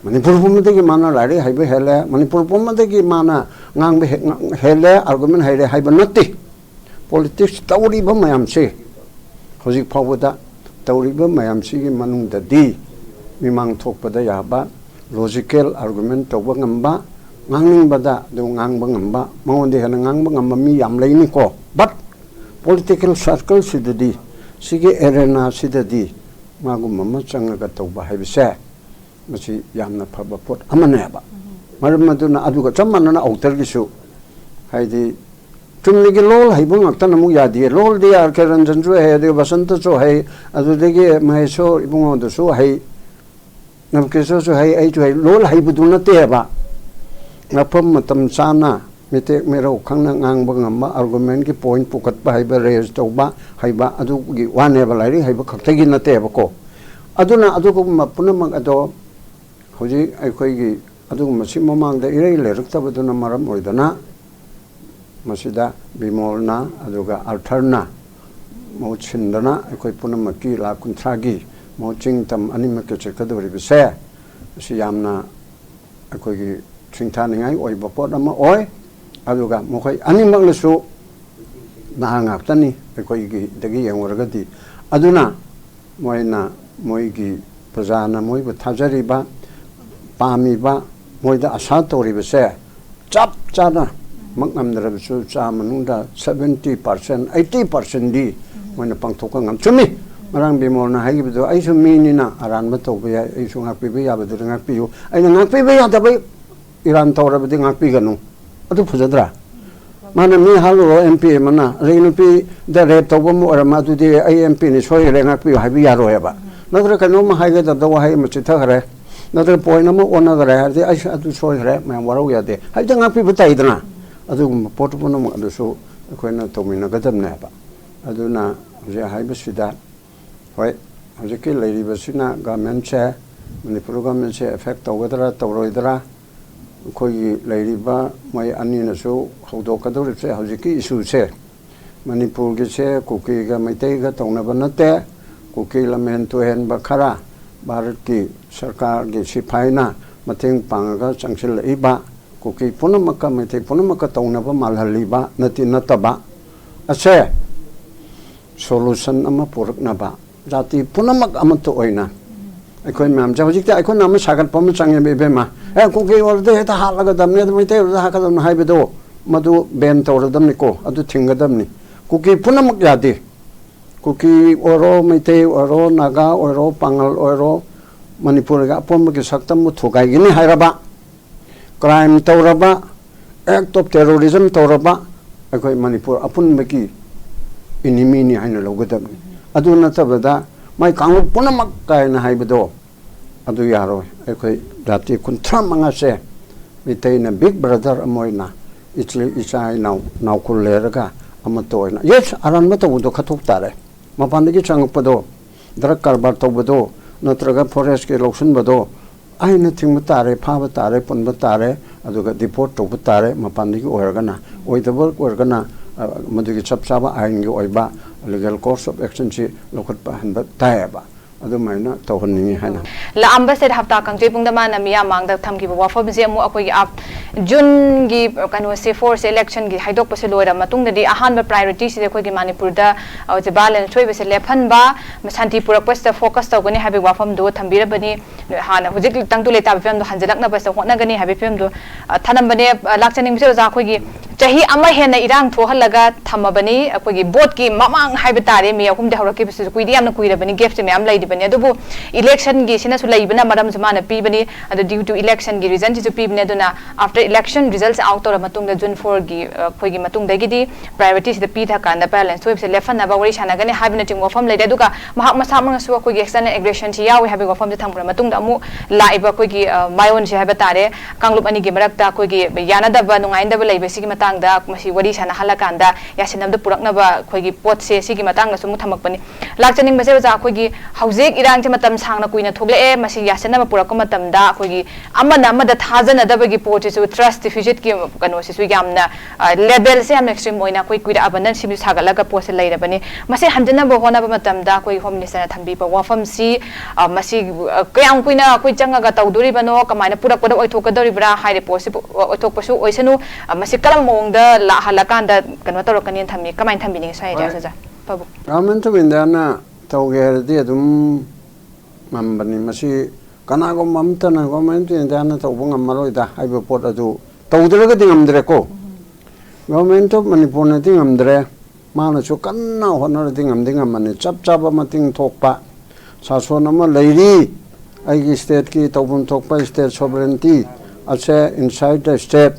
manipur pumdagi mana lari haibe hele manipur pumdagi mana ngangbe hele argument haire haibe natti politics tawriba mayam se hojik phawda tawriba mayam si gi manung da di mimang thokpada yaba logical argument tawba ngamba ngangning bada do ngangba ngamba maunde hana ngangba ngamba mi yam leini ko but political circle sidadi sige arena sidadi magu mama changaga tawba haibse machi yamna phaba pot amaneba maram maduna aduga chammanana outer gisu haidi tumligi lol haibu ngakta namu yadi lol di arkaran janju he de basanta cho he adu dege maheso ibungo do so he namkeso so he ai cho he lol haibu duna te ba ngapam matam chana mite mero khangna ngangba ngamba argument ki point pukat ba haiba raise tawba haiba adu gi wane ba lari haiba khaktagi na te ba ko aduna adugo punamag ado hoji aikhoi gi adugo masi mamang da irei lerakta baduna maram oidana masida bimolna aduga altharna mo chindana aikhoi punamag ki la kunthagi mo chingtam animak che kadori bise si yamna aikhoi gi chingthaningai oiba pot ama oi aduga mokhoi animak lesu na ngaptani aikhoi gi dagi yengoragadi aduna moina moigi prajana moiba thajariba pamiba moida asa toribase chap chana magnamdrabsu chamanunda 70% 80% di moina pangthoka ngam chumi marang bimolna haigibido aisu minina aranba toba ya aisu ngakpi ya badu ngakpi yu aina ngakpi ya tabai iran torabadi ngakpi ganu adu phujadra mana mi halu MP mana renupi da re toba mo arama du de MP ni soi re ngakpi haibi yaro yaba nadra kanoma haiga da dawa hai machitha gare nadra point mo ona gare ha de aisha adu soi gare ma warau ya de hai da ngakpi batai dana adu portpono mo adu so koina tomina gadam na ba adu na je hai basida hoi je ke lady basina government che manipur government che effect tawdra tawroidra koi lady ba mai ani na so hodo kador che hojiki issue che manipur ge che kuki ga maitai ga tawna banate kuki lamen to hen bakara bharat ki sarkar ge sipaina mateng pangaga changsil iba kuki punamaka maitai punamaka tawna ba malhaliba nati nataba ase solution ama purakna ba jati punamak amato oina aikoi mam ja hojikta aikoi nam sagat pam change be ma kuki orde ta halaga damne maitai orde hakadam haibedo madu ben tawradam ni ko adu thingadam ni kuki punamak yadi kuki oro mite oro naga oro pangal oro manipur ga pom ke saktam mu thugai gini hairaba crime tawraba act of terrorism tawraba akoi manipur apun baki enemy ni haina logadam aduna tabada mai kang punamak kai na haibedo adu yaro akoi jati kunthra manga se mite na big brother amoina itli isai now kulleraga amatoina yes aran mata udo khathok tare mapandagi changpado drug karbar tawbado natraga forest ke loction bado aina thing tare phaba tare punba tare aduga deport tawba tare mapandagi oirgana oidabal oirgana madugi chapchaba ain gi oiba legal course of action chi lokat pa hanba tayaba ꯑꯗꯨꯃꯥꯏꯅ ꯇꯧꯍꯟꯅꯤꯡꯉꯤ ꯍꯥꯏꯅ ꯂꯥꯛꯑꯝꯕ set ꯍꯞꯇꯥ ꯀꯥꯡꯖꯩ ꯄꯨꯡꯗꯃꯥꯅ ꯃꯤꯌꯥꯝ ꯃꯥꯡꯗ ꯊꯝꯈꯤꯕ ꯋꯥꯐꯝꯁꯦ ꯑꯃꯨꯛ ꯑꯩꯈꯣꯏꯒꯤ ꯖꯨꯟꯒꯤ ꯀꯩꯅꯣꯁꯦ 4ꯁꯦ ꯏꯂꯦꯛꯁꯟꯒꯤ ꯍꯥꯏꯗꯣꯛꯄꯁꯦ ꯂꯣꯏꯔ ꯃꯇꯨꯡꯗꯗꯤ ꯑꯍꯥꯟꯕ ꯄ꯭ꯔꯥꯏꯑꯣꯔꯤꯇꯤꯁꯤꯗ ꯑꯩꯈꯣꯏꯒꯤ ꯃꯅꯤꯄꯨꯔꯗ ꯚꯥꯏꯑꯣꯂꯦꯟꯁ ꯊꯣꯛꯏꯕꯁꯦ ꯂꯦꯞꯍꯟꯕ ꯁꯥꯟꯇꯤ ꯄꯨꯔꯛꯄꯁꯤꯗ ꯐꯣꯀꯁ ꯇꯧꯒꯅꯤ ꯍꯥꯏꯕꯒꯤ ꯋꯥꯐꯝꯗꯨ ꯊꯝꯕꯤꯔꯕꯅꯤ ꯍꯥꯟꯅ ꯍꯧꯖꯤꯛ ꯇꯪꯗꯨ ꯂꯩꯇꯥꯕ ꯐꯤꯕꯝꯗꯣ ꯍꯟꯖꯤꯜꯂꯛꯅꯕꯁꯤꯗ ꯍꯣꯠꯅꯒꯅꯤ ꯍꯥꯏꯕꯒꯤ ꯐꯤꯕꯝꯗꯣ ꯊꯅꯝꯕꯅꯦ ꯂꯥꯛꯆꯅꯤꯡꯕꯁꯦ ꯑꯣꯖꯥ ꯑꯩꯈꯣꯏꯒꯤ ꯆꯍꯤ ꯑꯃ ꯍꯦꯟꯅ ꯏꯔꯥꯡ ꯊꯣꯛꯍꯜꯂꯒ ꯊꯝꯃꯕꯅꯤ ꯑꯩꯈꯣꯏꯒꯤ ꯕꯣꯠꯀꯤ ꯃꯃꯥꯡ ꯍꯥꯏꯕ ꯇꯥꯔꯦ ꯃꯦ 3ꯗ ꯍꯧꯔꯛꯈꯤꯕꯁꯤꯁꯨ ꯀꯨꯏꯗꯤ ꯌꯥꯝꯅ ꯀꯨꯏꯔꯕꯅꯤ ꯒꯦꯞꯁꯦ ꯃꯌꯥꯝ ꯂꯩꯔꯤꯕꯅꯤ ꯑꯗꯨꯕꯨ ꯏꯂꯦꯛꯁꯟꯒꯤ ꯁꯤꯅꯁꯨ ꯂꯩꯕꯅ ꯃꯔꯝꯁꯨ ꯃꯥꯅ ꯄꯤꯕꯅꯤ ꯑꯗꯨ ꯗ꯭ꯌꯨ ꯇꯨ ꯏꯂꯦꯛꯁꯟꯒꯤ ꯔꯤꯖꯟꯁꯤꯁꯨ ꯄꯤꯕꯅꯤ ꯑꯗꯨꯅ ꯑꯥꯐꯇꯔ ꯏꯂꯦꯛꯁꯟ ꯔꯤꯖꯜꯠꯁꯦ ꯑꯥꯎꯠ ꯇꯧꯔ ꯃꯇꯨꯡꯗ ꯖꯨꯟ 4ꯒꯤ ꯑꯩꯈꯣꯏꯒꯤ ꯃꯇꯨꯡꯗꯒꯤꯗꯤ ꯄ꯭ꯔꯥꯏꯑꯣꯔꯤꯇꯤꯁꯤꯗ ꯄꯤꯊꯀꯥꯟꯗ ꯕꯥꯏꯑꯣꯂꯦꯟꯁ ꯊꯣꯛꯏꯕꯁꯦ ꯂꯦꯞꯍꯟꯅꯕ ꯋꯥꯔꯤ ꯁꯥꯟꯅꯒꯅꯤ ꯍꯥꯏꯕꯅꯆꯤꯡꯕ ꯋꯥꯐꯝ ꯂꯩꯔꯦ ꯑꯗꯨꯒ ꯃꯍꯥꯛ ꯃꯁꯥꯃꯛꯅꯁꯨ ꯑꯩꯈꯣꯏꯒꯤ ꯑꯦꯛꯁꯇꯔꯅꯦꯜ ꯑꯦꯒ꯭ꯔꯦꯁꯟꯁꯤ ꯌꯥꯎꯏ ꯍꯥꯏꯕꯒꯤ ꯋꯥꯐꯝꯁꯦ ꯊꯝꯈ꯭ꯔ ꯃꯇꯨꯡꯗ ꯑꯃꯨꯛ ꯂꯥꯛꯏꯕ ꯑꯩꯈꯣꯏꯒꯤ ꯃꯥꯌꯣꯟꯁꯦ ꯍꯥꯏꯕ ꯇꯥꯔꯦ ꯀꯥꯡꯂꯨꯞ ꯑꯅꯤꯒꯤ ꯃꯔꯛꯇ ꯑꯩꯈꯣꯏꯒꯤ ꯌꯥꯅꯗꯕ ꯅꯨꯡꯉꯥꯏꯅꯗꯕ ꯂꯩꯕꯁꯤꯒꯤ ꯃꯇꯥꯡꯗ ꯃꯁꯤ ꯋꯥꯔꯤ ꯁꯥꯟꯅꯍꯜꯂꯀꯥꯟꯗ ꯌꯥꯁꯤꯟꯅꯕꯗ ꯄꯨꯔꯛꯅꯕ ꯑꯩꯈꯣꯏꯒꯤ ꯄꯣꯠꯁꯦ ꯁꯤꯒꯤ ꯃꯇꯥꯡꯗꯁꯨ ꯑꯃꯨꯛ ꯊꯝꯃꯛꯄꯅꯤ ꯂꯥꯛꯆꯅꯤꯡꯕꯁꯦ ꯑꯣꯖꯥ ꯑꯩꯈꯣꯏꯒꯤ ꯍꯧꯖꯤꯛ ꯏꯔꯥꯡꯁꯦ ꯃꯇꯝ ꯁꯥꯡꯅ ꯀꯨꯏꯅ ꯊꯣꯛꯂꯛꯑꯦ ꯃꯁꯤ ꯌꯥꯁꯤꯟꯅꯕ ꯄꯨꯔꯛꯄ ꯃꯇꯝꯗ ꯑꯩꯈꯣꯏꯒꯤ ꯑꯃꯅ ꯑꯃꯗ ꯊꯥꯖꯅꯗꯕꯒꯤ ꯄꯣꯠꯁꯤꯁꯨ ꯇ꯭ꯔꯁ ꯗꯤꯐꯤꯖꯤꯠꯀꯤ ꯀꯩꯅꯣꯁꯤꯁꯨ ꯌꯥꯝꯅ ꯂꯦꯚꯦꯜꯁꯦ ꯌꯥꯝꯅ ꯑꯦꯛꯁꯇ꯭रीम ꯑꯣꯏꯅ ꯑꯩꯈꯣꯏ ꯀꯨꯏꯔꯛꯑꯕꯅ ꯁꯤꯕꯨ ꯁꯥꯒꯠꯂꯒ ꯄꯣꯠꯁꯦ ꯂꯩꯔꯕꯅꯤ ꯃꯁꯤ ꯍꯟꯖꯤꯟꯅꯕ ꯍꯣꯠꯅꯕ ꯃꯇꯝꯗ ꯑꯩꯈꯣꯏ ꯍꯣꯝ ꯃꯤꯅꯤꯁꯇꯔꯅ ꯊꯝꯕꯤꯕ ꯋꯥꯐꯝꯁꯤ ꯃꯁꯤ ꯀꯌꯥꯝ ꯀꯨꯏꯅ ꯑꯩꯈꯣꯏ ꯆꯪꯉꯒ ꯇꯧꯗꯣꯔꯤꯕꯅꯣ ꯀꯃꯥꯏꯅ ꯄꯨꯔꯛꯄꯗ ꯑꯣꯏꯊꯣꯛꯀꯗꯧꯔꯤꯕ꯭ꯔꯥ ꯍꯥꯏꯔꯤꯕ ꯄꯣꯠꯁꯤꯕꯨ ꯑꯣꯏꯊꯣꯛꯄꯁꯨ ꯑꯣꯏꯁꯅꯨ ꯃꯁꯤ ꯀꯔꯝꯕ ꯃꯑꯣꯡꯗ ꯂꯥꯛꯍꯜꯂꯀꯥꯟꯗ ꯀꯩꯅꯣ ꯇꯧꯔꯛꯀꯅꯤꯅ ꯊꯝꯃꯤ ꯀꯃꯥꯏꯅ ꯊꯝꯕꯤꯅꯤꯡꯉꯤ ꯁ꯭ꯋꯥꯏ ꯑꯥꯏꯗꯤꯌꯥꯁꯦ ꯑꯣꯖꯥ ꯐꯕꯨ ꯒꯚꯔꯟꯃꯦꯟꯠ ꯑꯣꯐ ꯏꯟꯗꯤꯌꯥꯅ ꯇꯧꯒꯦ ꯍꯥꯏꯔꯗꯤ ꯑꯗꯨꯝ ꯉꯝꯕꯅꯤ ꯃꯁꯤ ꯀꯅꯥꯒꯨꯝꯕ ꯑꯃꯠꯇꯅ ꯒꯚꯔꯟꯃꯦꯟꯠ ꯑꯣꯐ ꯏꯟꯗꯤꯌꯥꯅ ꯇꯧꯕ ꯉꯝꯃꯔꯣꯏꯗ ꯍꯥꯏꯕ ꯄꯣꯠ ꯑꯗꯨ ꯇꯧꯗ꯭ꯔꯒꯗꯤ ꯉꯝꯗ꯭ꯔꯦꯀꯣ ꯒꯚꯔꯟꯃꯦꯟꯠ ꯑꯣꯐ ꯃꯅꯤꯄꯨꯔꯅꯗꯤ ꯉꯝꯗ꯭ꯔꯦ ꯃꯥꯅꯁꯨ ꯀꯟꯅ ꯍꯣꯠꯅꯔꯗꯤ ꯉꯝꯗꯤ ꯉꯝꯃꯅꯤ ꯆꯞ ꯆꯥꯕ ꯃꯇꯤꯡ ꯊꯣꯛꯄ ꯁꯥꯁꯣꯟ ꯑꯃ ꯂꯩꯔꯤ ꯑꯩꯒꯤ ꯁ꯭ꯇꯦꯠꯀꯤ ꯇꯧꯐꯝ ꯊꯣꯛꯄ ꯁ꯭ꯇꯦꯠ ꯁꯣꯚꯔꯦꯟꯇꯤ ꯑꯁꯦ ꯏꯟꯁꯥꯏꯠ ꯗ ꯁ꯭ꯇꯦꯠ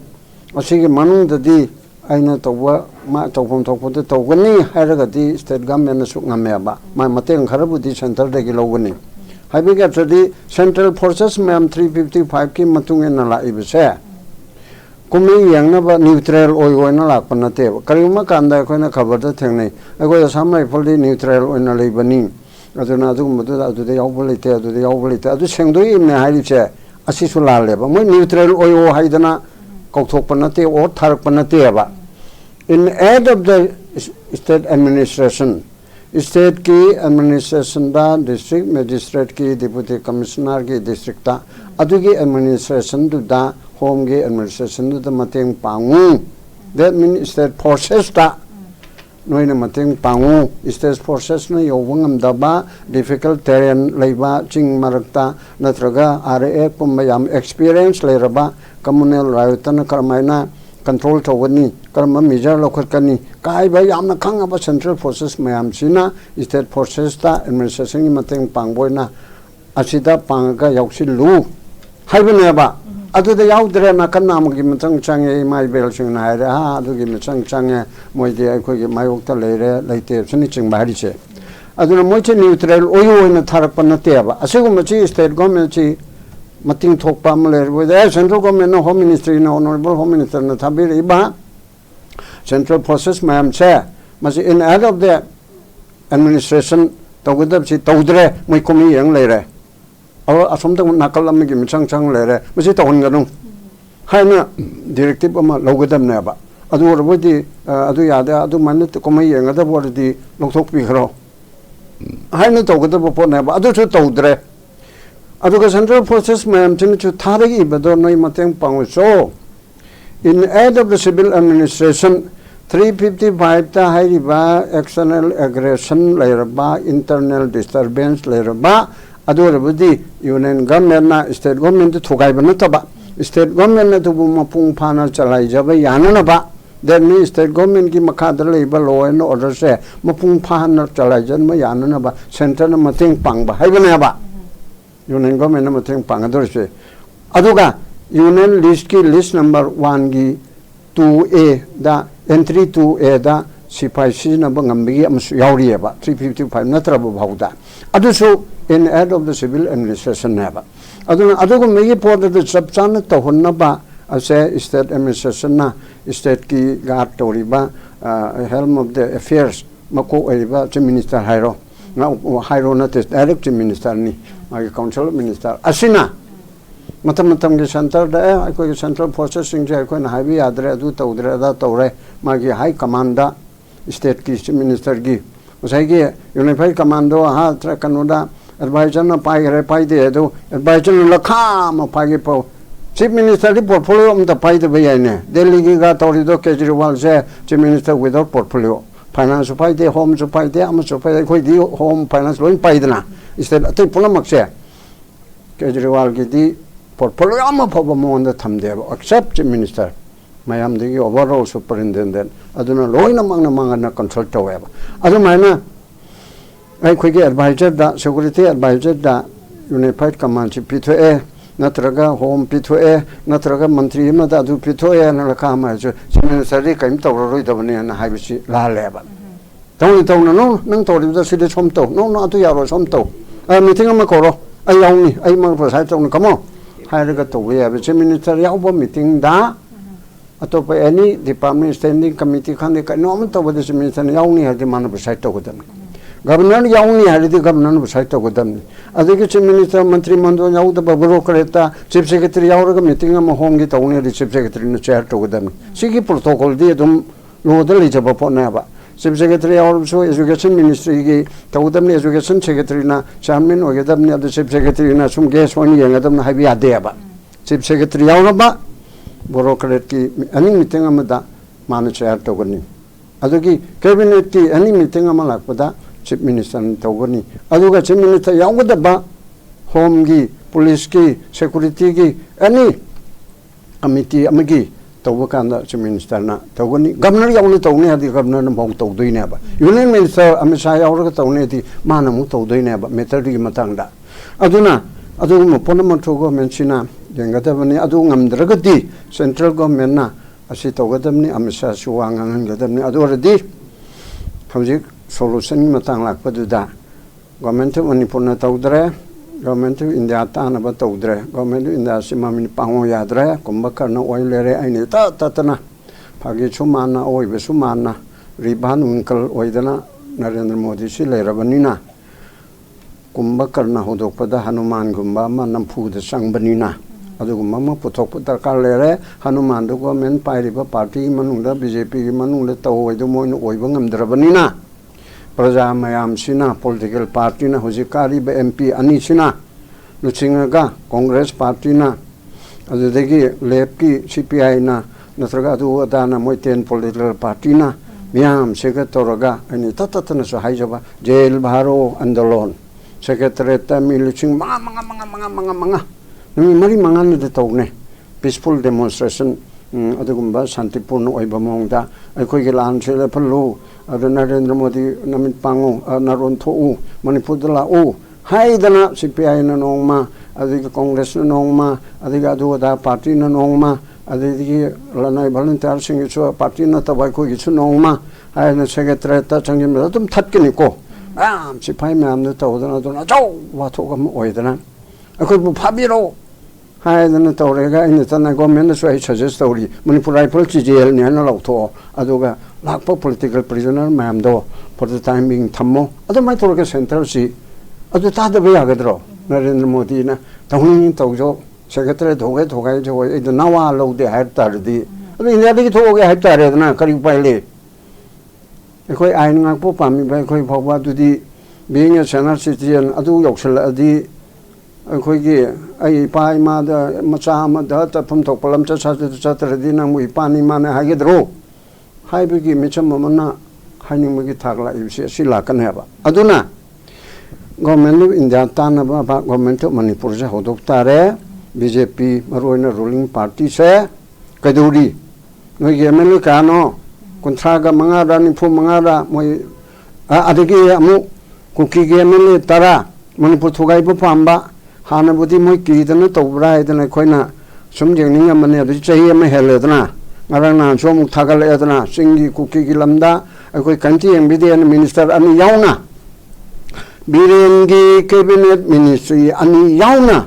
ꯑꯁꯤꯒꯤ ꯃꯅꯨꯡꯗꯗꯤ ꯑꯩꯅ ꯇꯧꯐꯝ ꯊꯣꯛꯄꯗ ꯇꯧꯒꯅꯤ ꯍꯥꯏꯔꯒꯗꯤ ꯁ꯭ꯇꯦꯠ ꯒꯚꯔꯟꯃꯦꯟꯠꯅꯁꯨ ꯉꯝꯃꯦꯕ ꯃꯇꯦꯡ ꯈꯔꯕꯨꯗꯤ ꯁꯦꯟꯇꯔꯗꯒꯤ ꯂꯧꯒꯅꯤ ꯍꯥꯏꯕꯒꯤ ꯑꯔꯊꯗꯤ ꯁꯦꯟꯇ꯭ꯔꯦꯜ ꯐꯣꯔꯁꯦꯁ ꯃꯌꯥꯝ 355ꯀꯤ ꯃꯇꯨꯡ ꯏꯟꯅ ꯂꯥꯛꯏꯕꯁꯦ ꯀꯨꯝꯍꯩ ꯌꯦꯡꯅꯕ ꯅ꯭ꯌꯨꯇ꯭ꯔꯦꯜ ꯑꯣꯏꯅ ꯂꯥꯛꯄ ꯅꯠꯇꯦꯕ ꯀꯔꯤꯒꯨꯝꯕ ꯀꯥꯟꯗ ꯑꯩꯈꯣꯏꯅ ꯈꯕꯔꯗ ꯊꯦꯡꯅꯩ ꯑꯩꯈꯣꯏ ꯑꯁꯥꯝ ꯔꯥꯏꯐꯜꯗꯤ ꯅ꯭ꯌꯨꯇ꯭ꯔꯦꯜ ꯑꯣꯏꯅ ꯂꯩꯕꯅꯤ ꯑꯗꯨꯅ ꯑꯗꯨꯒꯨꯝꯕꯗꯨꯗ ꯑꯗꯨꯗ ꯌꯥꯎꯕ ꯂꯩꯇꯦ ꯑꯗꯨꯗ ꯌꯥꯎꯕ ꯂꯩꯇꯦ ꯑꯗꯨ ꯁꯦꯡꯗꯣꯛꯏꯕꯅꯦ ꯍꯥꯏꯔꯤꯁꯦ ꯑꯁꯤꯁꯨ ꯂꯥꯜꯂꯦꯕ ꯃꯣꯏ ꯅ꯭ꯌꯨꯇ꯭ꯔꯦꯜ ꯑꯣꯏꯌꯣ ꯍꯥꯏꯗꯅ ꯀꯧꯊꯣꯛꯄ ꯅꯠꯇꯦ ꯑꯣꯔ ꯊꯥꯔꯛꯄ ꯅꯠꯇꯦꯕ in aid of the state administration state ki administration da district magistrate ki deputy commissioner ki district ta adugi administration du da home ki administration du da mateng pangu that means state forces ta noina mateng pangu state forces na yowangam da ba difficult terrain leiba ching marakta natraga RAF pumayam experience leiraba communal rayutana karmaina control tawani karma measure lokhatkani kaiba yamna khangaba central forces mayam sina state forces ta administration gi mateng pangboina asida panga yausilu haibneba aduda yaudre na kanamgi matang change mai bel singna haire ha adugi matang change moide akhoi mayokta leire leite sini chingba harise aduna moiche neutral oyoina tharakpa nateba asigum chi state government chi mating thokpa amle with the central government no home ministry no honorable home minister na thabiri ba central process mayam che masi in aid of the administration tawgadab si tawdre moi komi yang leire aw asomta nakal amgi michang chang leire masi tawon ganu haina directive ama logadam ne ba adu robodi adu yada adu manit komi yang ada bordi lokthok pi khro haina tawgadab po ne ba adu chu tawdre aduga central forces mayam tin chu tharagi bado noi mateng pangu so in aid of the civil administration 355 ta hairiba external aggression leiraba internal disturbance leiraba adorabudi union government na state government thogai banataba state government na tubu mapung phana chalai jaba yanana ba that means state government ki makadar leiba law and order se mapung phana chalai jan ma yanana ba center na mateng pangba haibana ba union government na mateng pangador se aduga union list ki list number 1 gi 2A da entry 2A da sipai sina bangambi amsu yaurieba 355 natraba bhauda adusu in aid of the civil administration neba aduna adugo megi pod the subchan to honnaba ase state administration na state ki guard toriba helm of the affairs mako eriba chief minister hairo na hairo na direct chief minister ni magi council minister asina matam ge center da ai central forces sing je ko na haibi adre adu tawdre da tawre magi high command da state ki chief minister gi usai gi unified commando ha tra kanoda advisor pai pai de do advisor lakha ma pai ge po chief minister di portfolio ta pai de bai ne Delhi ki ga tori do Kejriwal se chief minister without portfolio finance pai de home so pai de am so pai khoi di home finance loin pai de na instead atai pula mak se Kejriwal ki di portfolio am phoba mo on tham de except chief minister mayam de overall superintendent aduna loina mangna control to ba adu maina ai khoi ge advisor da security advisor da unified command chief p2a natraga home p2a natraga mantri ma da du p2a na la kama jo ministry kaim to roi da bane na hai bi la le ba tong no nang to ri da si de som to no atu ya ro som to meeting ma ko ro ai yau ni ai ma pro sai tong kamo hai ra ga to ya bi minister yau bo meeting da atopa any department standing committee khane ka no ma to ba de minister yau ni ha de man pro sai to ko da governor yauni hari di governor besai to godam adiki chief minister mantri mando yau da babro kareta chief secretary yau ra meeting am home gi tawne di chief secretary no chair to godam sigi protocol di dum lo da li jaba po na ba chief secretary yau so education ministry gi tawdam ni education secretary na chairman o gedam ni adu chief secretary na sum ges woni yang adam na habi ade ba chief secretary yau ba boro karet ki ani meeting am da man chair to goni aduki cabinet ki ani meeting am lak pada chief minister tawgani aduga chief minister yawda ba home gi police ki security ki ani committee amagi tawbakanda chief minister na tawgani governor yawni tawni adi governor na bong tawdoine ba union minister amisa yawra tawni di mana mu tawdoine ba method gi matangda aduna adu mo ponama thogo menchina jengada bani adu ngamdraga di central government na asi tawgadamni amisa suwangan gadamni adu radi hawjik solution matang lakpa da government of manipur na tawdre government of india ta na ba tawdre government of india sima min pango yadre kumbakar na oilere aini ta na phagi chumana oi be sumana riban uncle oidana narendra modi si lerabani kumbakar na hodok pada hanuman gumba ma nampu de sangbani na adugumma ma puthok darkar lere hanuman do government pairiba party manungda bjp manungda tawoido moin oiba ngamdrabani na Praja mayam sina political party na hujikari ba MP ani sina luchinga Congress party na adudegi lep ki CPI na natraga adu adana moiten political party na miam secretary ani tatatana so haijaba jail bharo andolon secretary ta mi luching manga numi mari mangan de tawne peaceful demonstration adugumba santipurna oiba mongda aikoi ge lan chele phallu Narendra Modi namit pango naron thou manipur la o haidana CPI na nongma adiga congress na nongma adiga adu da party na nongma adiga lanai volunteer sing chu party na tabai ko gi chu nongma haina secretary ta changim da tum thatkini ko CPI ma amna tawdana dona chau wa thoga mo oidana akoi bu phabiro haidana tawrega ina tana government so suggest tawri manipur rifle jail ni na lautho aduga lakpa political prisoner ma'am do for the time being thammo adu mai thorga central si adu ta da ba gadro Narendra Modi na tawni tawjo secretary thogai jo idu nawa lo de har tar di adu india de thoge har tar na kari paile ekoi ain ngak po pami ba ekoi phawwa du di being a senior citizen adu yoksal adi ekoi gi ai pai ma da macha ma da ta phum thok palam cha tar di na mui pani ma na ha gedro haibigi mecham mamana hainimagi thagla ibse sila kaneba aduna government of india tana ba government of manipur ja hodok tare bjp maroina ruling party se kaduri noi gemel kano kuntraga mangara ni phu mangara moi adigi amu kuki gemel tara manipur thogai ba pamba hanabudi moi kidana tobra idana khoina sumjengning amane adu chahi am heledana ngarang na chomuk thagal edana singi kuki gi lamda akoi kanti MBDN minister ani yauna birengi cabinet ministry ani yauna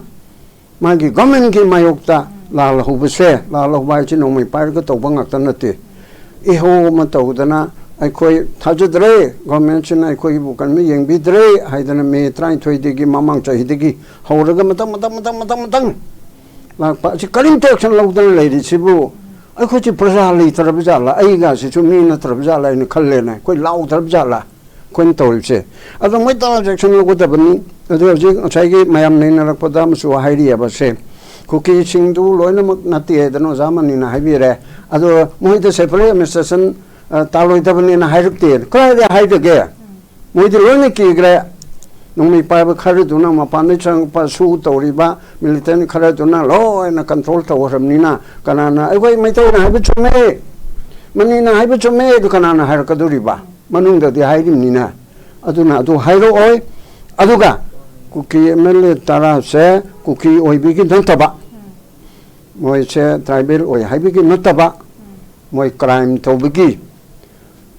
magi government gi mayokta lal hubse lal hubai chi nomai par ga tawba ngakta nate iho ma tawdana akoi thajadre government chin akoi bu kan me yengbidre haidana me trai thoi degi mamang chahi degi hauraga matang lakpa chi karim action lawdana leidi sibu aikoi praja li tarabjala aiga si chu mi na tarabjala ni khalle na koi lau tarabjala कोइन तौरिसे अदो मै तरा Jackson लगदबनी अदो हजि अछाइगी मयाम नैनरकपदा मसु हाइरि अबसे cookie सिंदु लोइनमक नति हेदनो जामनिना हाइबिरे अदो Mohite separate administration तालोइदबनिना हाइरुक्ते क्राइदे हाइदगे Mohite लोइने किग्रे नोंनि पाइब खरदुना मपान चंग पसु तौरिबा मिलिटेंट खरदुना लोइना कंट्रोल तौरमनिना कनाना अगोइ मैतौना हाइबु चुमे मनिना हाइबु चुमे दु कनाना हाइरकदुरिबा मनुंगदि हाइरिमनिना अदुना अदु हाइरोओय अदुगा कुकी एमएलए तारा से कुकी ओइबिगी नतबा मोय से ट्राइबल ओय हाइबिगी नतबा मोय crime तौबिगी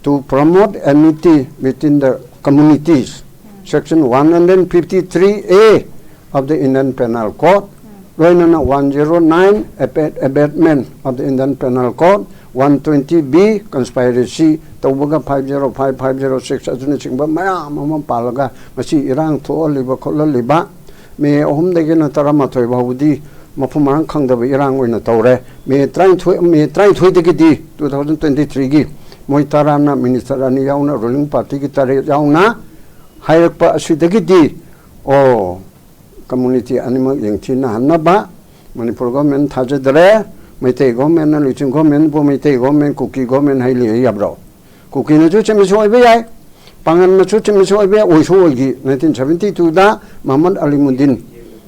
to promote enmity within the communities section 153A of the Indian Penal Code, 109 abatement of the Indian Penal Code, 120B conspiracy taubaga 505 506 aduna chingba mayam amam palaga masi irang tholiba kholaliba me ohum dege na tarama thoi baudi mafumang khangdaba irang oina tawre me 33 dege di 2023 gi moi tarana minister ani yauna ruling party ki tare yauna hayakpa asidagi di o community animal yengthina hanaba manipur government thajadre maitei government na luching government bo maitei government kuki government haili yabro kuki na chu chemi soi be yai pangan na chu chemi soi be oiso oigi 1972 da Muhammad Alimuddin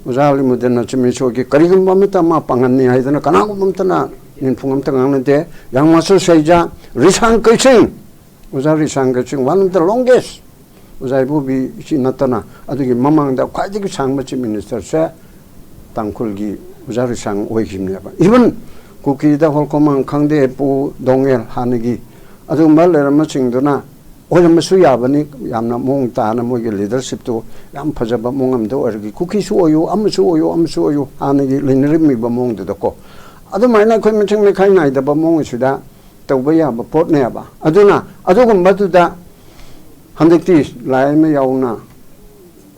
uza Alimuddin na chemi soi ki karigum bamta ma pangan ni haidana kanagum bamta na ninfungam tanganante yang masu seja risang kaching uza risang kaching one of the longest uza ibu bi natana adugi mamang da kwaidigi sangmachi minister se tangkulgi uza risang oigimne ba even kuki da holkomang khangde pu dongel hanigi adu mallerama chingduna oyamasu yabani yamna mong tana mogi leadership to yam phajaba mongam do orgi kuki su oyu amsu oyu hanigi linrimi ba mong do ko adu maina khoi mithing me khai nai da ba mong suda tawba ya ba pot ne ba aduna adugum batu da handikti lai me yauna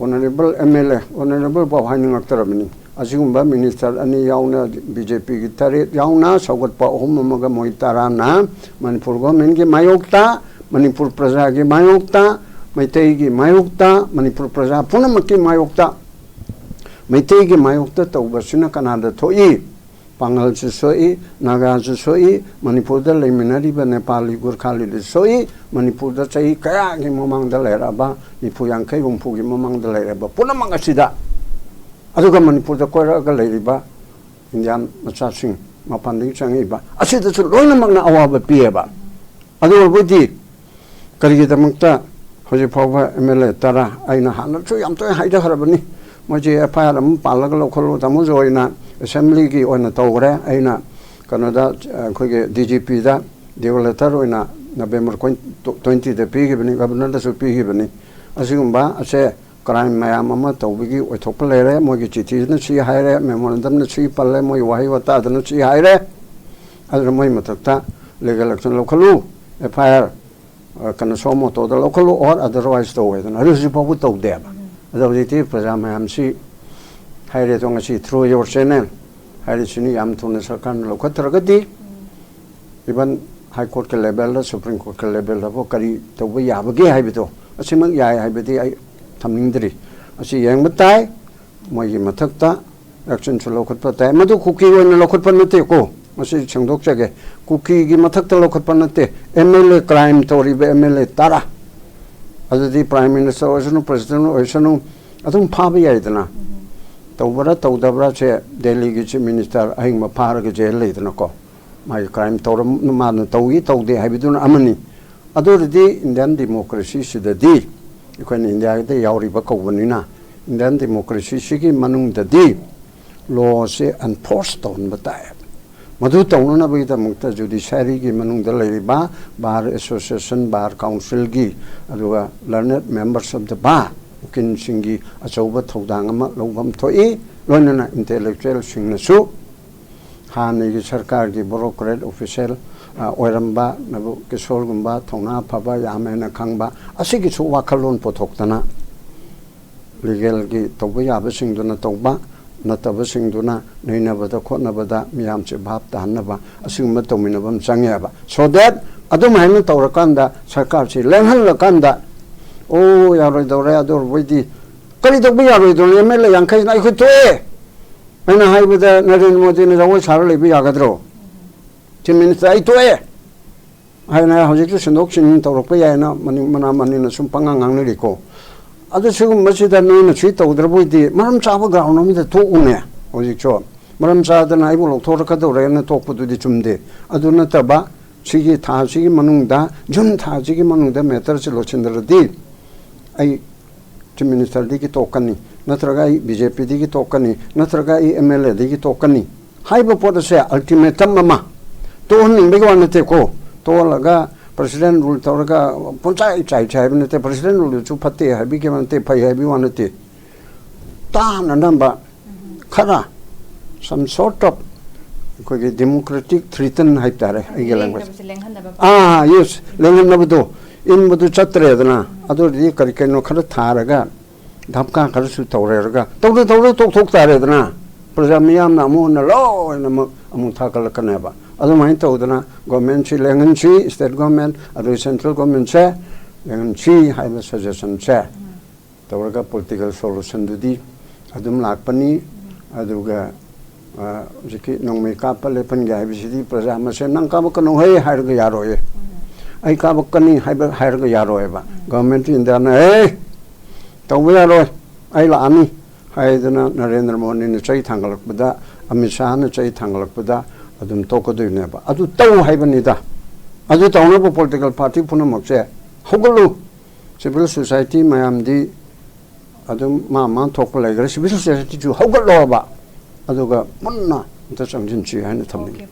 honorable MLA honorable ba haini ngaktarabni asigum ba minister ani yauna BJP gi tare yauna sagat pa ohum maga moitarana manipur government gi mayokta manipur praja gi mayokta maitei gi mayokta manipur praja punamaki mayokta maitei gi mayokta tawba suna kanada thoi Pangal soi, Naga soi, Manipur da Leminari ba Nepali Gurkhali soi, Manipur da chai kaya gi momang da lera ba, Nipu yang kai gumpu gi momang da lera ba, puna manga sida. Aduga Manipur da koira ga leri ba, Indian macha sing mapanding changi ba. Asida su loina magna awa ba piye ba. Aduga budi karigi da mangta hoji phawa MLA tara aina hana chu yam to haida harabani. Moji FIR am palaga lokolo tamu joina assembly ki oina tawre aina Canada khoge DGP da developer oina November 20 da pigi bani governor da su pigi bani asigumba ase crime mayam ama tawbigi oithopalere mogi chithi na chi haire memorandum na chi palle moi wahi wata da na chi haire adra moi matakta legal action lokolu FIR kana somo to da lokolu or otherwise to we na risi pabu to de ba adawiti praja mayam si haire to ngasi through your channel haire chini yam thuna sarkar lokatragadi even high court ke level la supreme court ke level la bo kari to bo yabage haibito asimang yai haibiti ai thamningdri asi yang matai moi gi mathakta action chu lokatpa tai madu kuki oina lokatpa nate ko masi changdok chage kuki gi mathakta lokatpa nate MLA crime tori be MLA tara adudi prime minister osanu president osanu adum phabi yaidana tawbara tawdabra che Delhi gi minister ahing ma phara ge jail leidana ko mai crime toram ma na tawi tawde habiduna amani adurdi Indian democracy sidadi ikon India de yauri ba ko banina Indian democracy sigi manung dadi law se enforced on bataya madu tawna ba ita mukta judiciary gi manung da leiba bar association bar council gi aduga learned members of the bar kin singi achauba thodang ama lobam thoi loinana intellectual singnasu hani gi sarkar gi bureaucrat official oiramba nabu kisol gumba thona phaba yamena khangba asigi chu wakhalon pothoktana legal gi toba yaba singduna toba nataba singduna neinabada khotnabada miyam che bhap tanaba asigma tominabam changyaba so that adum haina tawrakanda sarkar chi lenghal lakanda ꯑꯣ ꯌꯥꯔꯣꯏꯗꯧꯔꯦ ꯑꯗꯨ ꯑꯣꯏꯔꯕꯣꯏꯗꯤ ꯀꯔꯤ ꯇꯧꯕ ꯌꯥꯔꯣꯏꯗꯧꯔꯤ M L A ꯌꯥꯡꯈꯩꯅ ꯑꯩꯈꯣꯏ ꯊꯣꯛꯑꯦ ꯑꯩꯅ ꯍꯥꯏꯕꯗ ꯅꯔꯦꯟꯗ꯭ꯔ ꯃꯣꯗꯤꯅ ꯖꯒꯣꯏ ꯁꯥꯔ ꯂꯩꯕ ꯌꯥꯒꯗ꯭ꯔꯣ ꯆꯤꯐ ꯃꯤꯅꯤꯁꯇꯔ ꯑꯩ ꯊꯣꯛꯑꯦ ꯍꯥꯏꯅ ꯍꯧꯖꯤꯛꯁꯨ ꯁꯤꯟꯗꯣꯛ ꯁꯤꯟꯖꯤꯟ ꯇꯧꯔꯛꯄ ꯌꯥꯏꯅ ꯃꯅꯥ ꯃꯅꯤꯅ ꯁꯨꯝ ꯄꯪꯉꯥꯡ ꯉꯥꯡꯅꯔꯤꯀꯣ ꯑꯗꯨ ꯁꯤꯒꯨꯝꯕꯁꯤꯗ ꯅꯣꯏꯅ ꯁꯤ ꯇꯧꯗ꯭ꯔꯕꯣꯏꯗꯤ ꯃꯔꯝ ꯆꯥꯕ ꯒ꯭ꯔꯥꯎꯟ ꯑꯃꯗ ꯊꯣꯛꯎꯅꯦ ꯍꯧꯖꯤꯛꯁꯨ ꯃꯔꯝ ꯆꯥꯗꯅ ꯑꯩꯕꯨ ꯂꯧꯊꯣꯔꯛꯀꯗꯧꯔꯦꯅ ꯊꯣꯛꯄꯗꯨꯗꯤ ꯆꯨꯝꯗꯦ ꯑꯗꯨ ꯅꯠꯇꯕ ꯁꯤꯒꯤ ꯊꯥꯁꯤꯒꯤ ꯃꯅꯨꯡꯗ ꯖꯨꯟ ꯊꯥꯁꯤꯒꯤ ꯃꯅꯨꯡꯗ ꯃꯦꯇꯔꯁꯤ ꯂꯣꯏꯁꯤꯟꯗ꯭ꯔꯗꯤ ꯑꯩ ꯆꯤꯐ ꯃꯤꯅꯤꯁꯇꯔꯗꯒꯤ ꯇꯣꯛꯀꯅꯤ ꯅꯠꯇ꯭ꯔꯒ ꯑꯩ ꯕꯤ.ꯖꯦ.ꯄꯤꯗꯒꯤ ꯇꯣꯛꯀꯅꯤ ꯅꯠꯇ꯭ꯔꯒ ꯑꯩ ꯑꯦꯝ ꯑꯦꯜ ꯑꯦꯗꯒꯤ ꯇꯣꯛꯀꯅꯤ ꯍꯥꯏꯕ ꯄꯣꯠ ꯑꯁꯦ ꯑꯜꯇꯤꯃꯦꯇꯝ ꯑꯃ ꯇꯣꯛꯍꯟꯅꯤꯡꯕꯒꯤ ꯋꯥ ꯅꯠꯇꯦꯀꯣ ꯇꯣꯛꯍꯜꯂꯒ ꯄ꯭ꯔꯁꯤꯗꯦꯟ ꯔꯨꯜ ꯇꯧꯔꯒ ꯄꯨꯡꯆꯥꯏ ꯆꯥꯏꯁꯦ ꯍꯥꯏꯕ ꯅꯠꯇꯦ ꯄ꯭ꯔꯁꯤꯗꯦꯟ ꯔꯨꯜꯗꯨꯁꯨ ꯐꯠꯇꯦ ꯍꯥꯏꯕꯤꯒꯤ ꯋꯥ ꯅꯠꯇꯦ ꯐꯩ ꯍꯥꯏꯕꯒꯤ ꯋꯥ ꯅꯠꯇꯦ ꯇꯥꯅꯅꯕ ꯈꯔ some sort of ꯑꯩꯈꯣꯏꯒꯤ ꯗꯦꯃꯣꯀ꯭ꯔꯦꯇꯤꯛ ꯊ꯭ꯔꯤꯇꯟ ꯍꯥꯏꯕ ꯇꯥꯔꯦ ꯑꯩꯒꯤ ꯂꯦꯡꯒ꯭ꯋꯦꯖ ꯌꯦꯁ ꯂꯦꯡꯍꯟꯅꯕꯗꯣ ꯏꯟꯕꯗꯨ ꯆꯠꯇ꯭ꯔꯦꯗꯅ ꯑꯗꯨꯗꯤ ꯀꯔꯤ ꯀꯔꯤꯅꯣ ꯈꯔ ꯊꯥꯔꯒ ꯙꯞꯀꯥ ꯈꯔꯁꯨ ꯇꯧꯔꯦꯔꯒ ꯇꯧꯗ ꯇꯣꯛꯊꯣꯛ ꯇꯥꯔꯦꯗꯅ ꯄ꯭ꯔꯖꯥ ꯃꯤꯌꯥꯝꯅ ꯑꯃꯨꯛ ꯍꯟꯅ ꯂꯣꯏꯅꯃꯛ ꯑꯃꯨꯛ ꯊꯥꯒꯠꯂꯛꯀꯅꯦꯕ ꯑꯗꯨꯃꯥꯏꯅ ꯇꯧꯗꯅ ꯒꯣꯔꯃꯦꯟꯁꯤ ꯂꯦꯡꯍꯟꯁꯤ ꯁ꯭ꯇꯦꯠ ꯒꯣꯔꯃꯦꯟ ꯑꯗꯨꯒ ꯁꯦꯟꯇ꯭ꯔꯦꯜ ꯒꯣꯔꯃꯦꯟꯁꯦ ꯂꯦꯡꯍꯟꯁꯤ ꯍꯥꯏꯕ ꯁꯖꯦꯁꯟꯁꯦ ꯇꯧꯔꯒ ꯄꯣꯂꯤꯇꯤꯀꯦꯜ ꯁꯣꯂꯨꯁꯟꯗꯨꯗꯤ ꯑꯗꯨꯝ ꯂꯥꯛꯄꯅꯤ ꯑꯗꯨꯒ ꯍꯧꯖꯤꯛꯀꯤ ꯅꯣꯡꯃꯩ ꯀꯥꯞꯄ ꯂꯦꯞꯍꯟꯒꯦ ꯍꯥꯏꯕꯁꯤꯗꯤ ꯄ꯭ꯔꯖꯥ ꯃꯁꯦꯟ ꯅꯪ ꯀꯥꯞꯄꯛꯀꯅꯨꯍꯦ ꯍꯥꯏꯔꯒ ꯌꯥꯔꯣꯏꯌꯦ ꯑꯩ ꯀꯥꯞꯄꯛꯀꯅꯤ ꯍꯥꯏꯔꯒ ꯌꯥꯔꯣꯏꯕ ꯒꯣꯔꯃꯦꯟꯠ ꯏꯟꯗꯤꯌꯥꯅ ꯇꯧꯕ ꯌꯥꯔꯣꯏ ꯑꯩ ꯂꯥꯛꯑꯅꯤ ꯍꯥꯏꯗꯅ ꯅꯔꯦꯟꯗ꯭ꯔ ꯃꯣꯗꯤꯅ ꯆꯩ ꯊꯥꯡꯒꯠꯂꯛꯄꯗ ꯑꯃꯤꯠ ꯁꯥꯍꯅ ꯆꯩ ꯊꯥꯡꯒꯠꯂꯛꯄꯗ ꯑꯗꯨꯝ ꯇꯣꯛꯀꯗꯣꯏꯅꯦꯕ ꯑꯗꯨ ꯇꯧ ꯍꯥꯏꯕꯅꯤꯗ ꯑꯗꯨ ꯇꯧꯅꯕ ꯄꯣꯂꯤꯇꯤꯀꯦꯜ ꯄꯥꯔꯇꯤ ꯄꯨꯝꯅꯃꯛꯁꯦ ꯍꯧꯒꯠꯂꯨ ꯁꯤꯚꯤꯜ ꯁꯣꯁꯥꯏꯇꯤ ꯃꯌꯥꯝꯗꯤ ꯑꯗꯨꯝ ꯃꯥ ꯊꯣꯛꯄ ꯂꯩꯈ꯭ꯔꯦ ꯁꯤꯚꯤꯜ ꯁꯣꯁꯥꯏꯇꯤꯁꯨ ꯍꯧꯒꯠꯂꯣꯕ ꯑꯗꯨꯒ ꯄꯨꯟꯅ ꯑꯝꯇ ꯆꯪꯁꯤꯟꯁꯤ ꯍꯥꯏꯅ ꯊꯝꯅꯤꯡꯉꯤ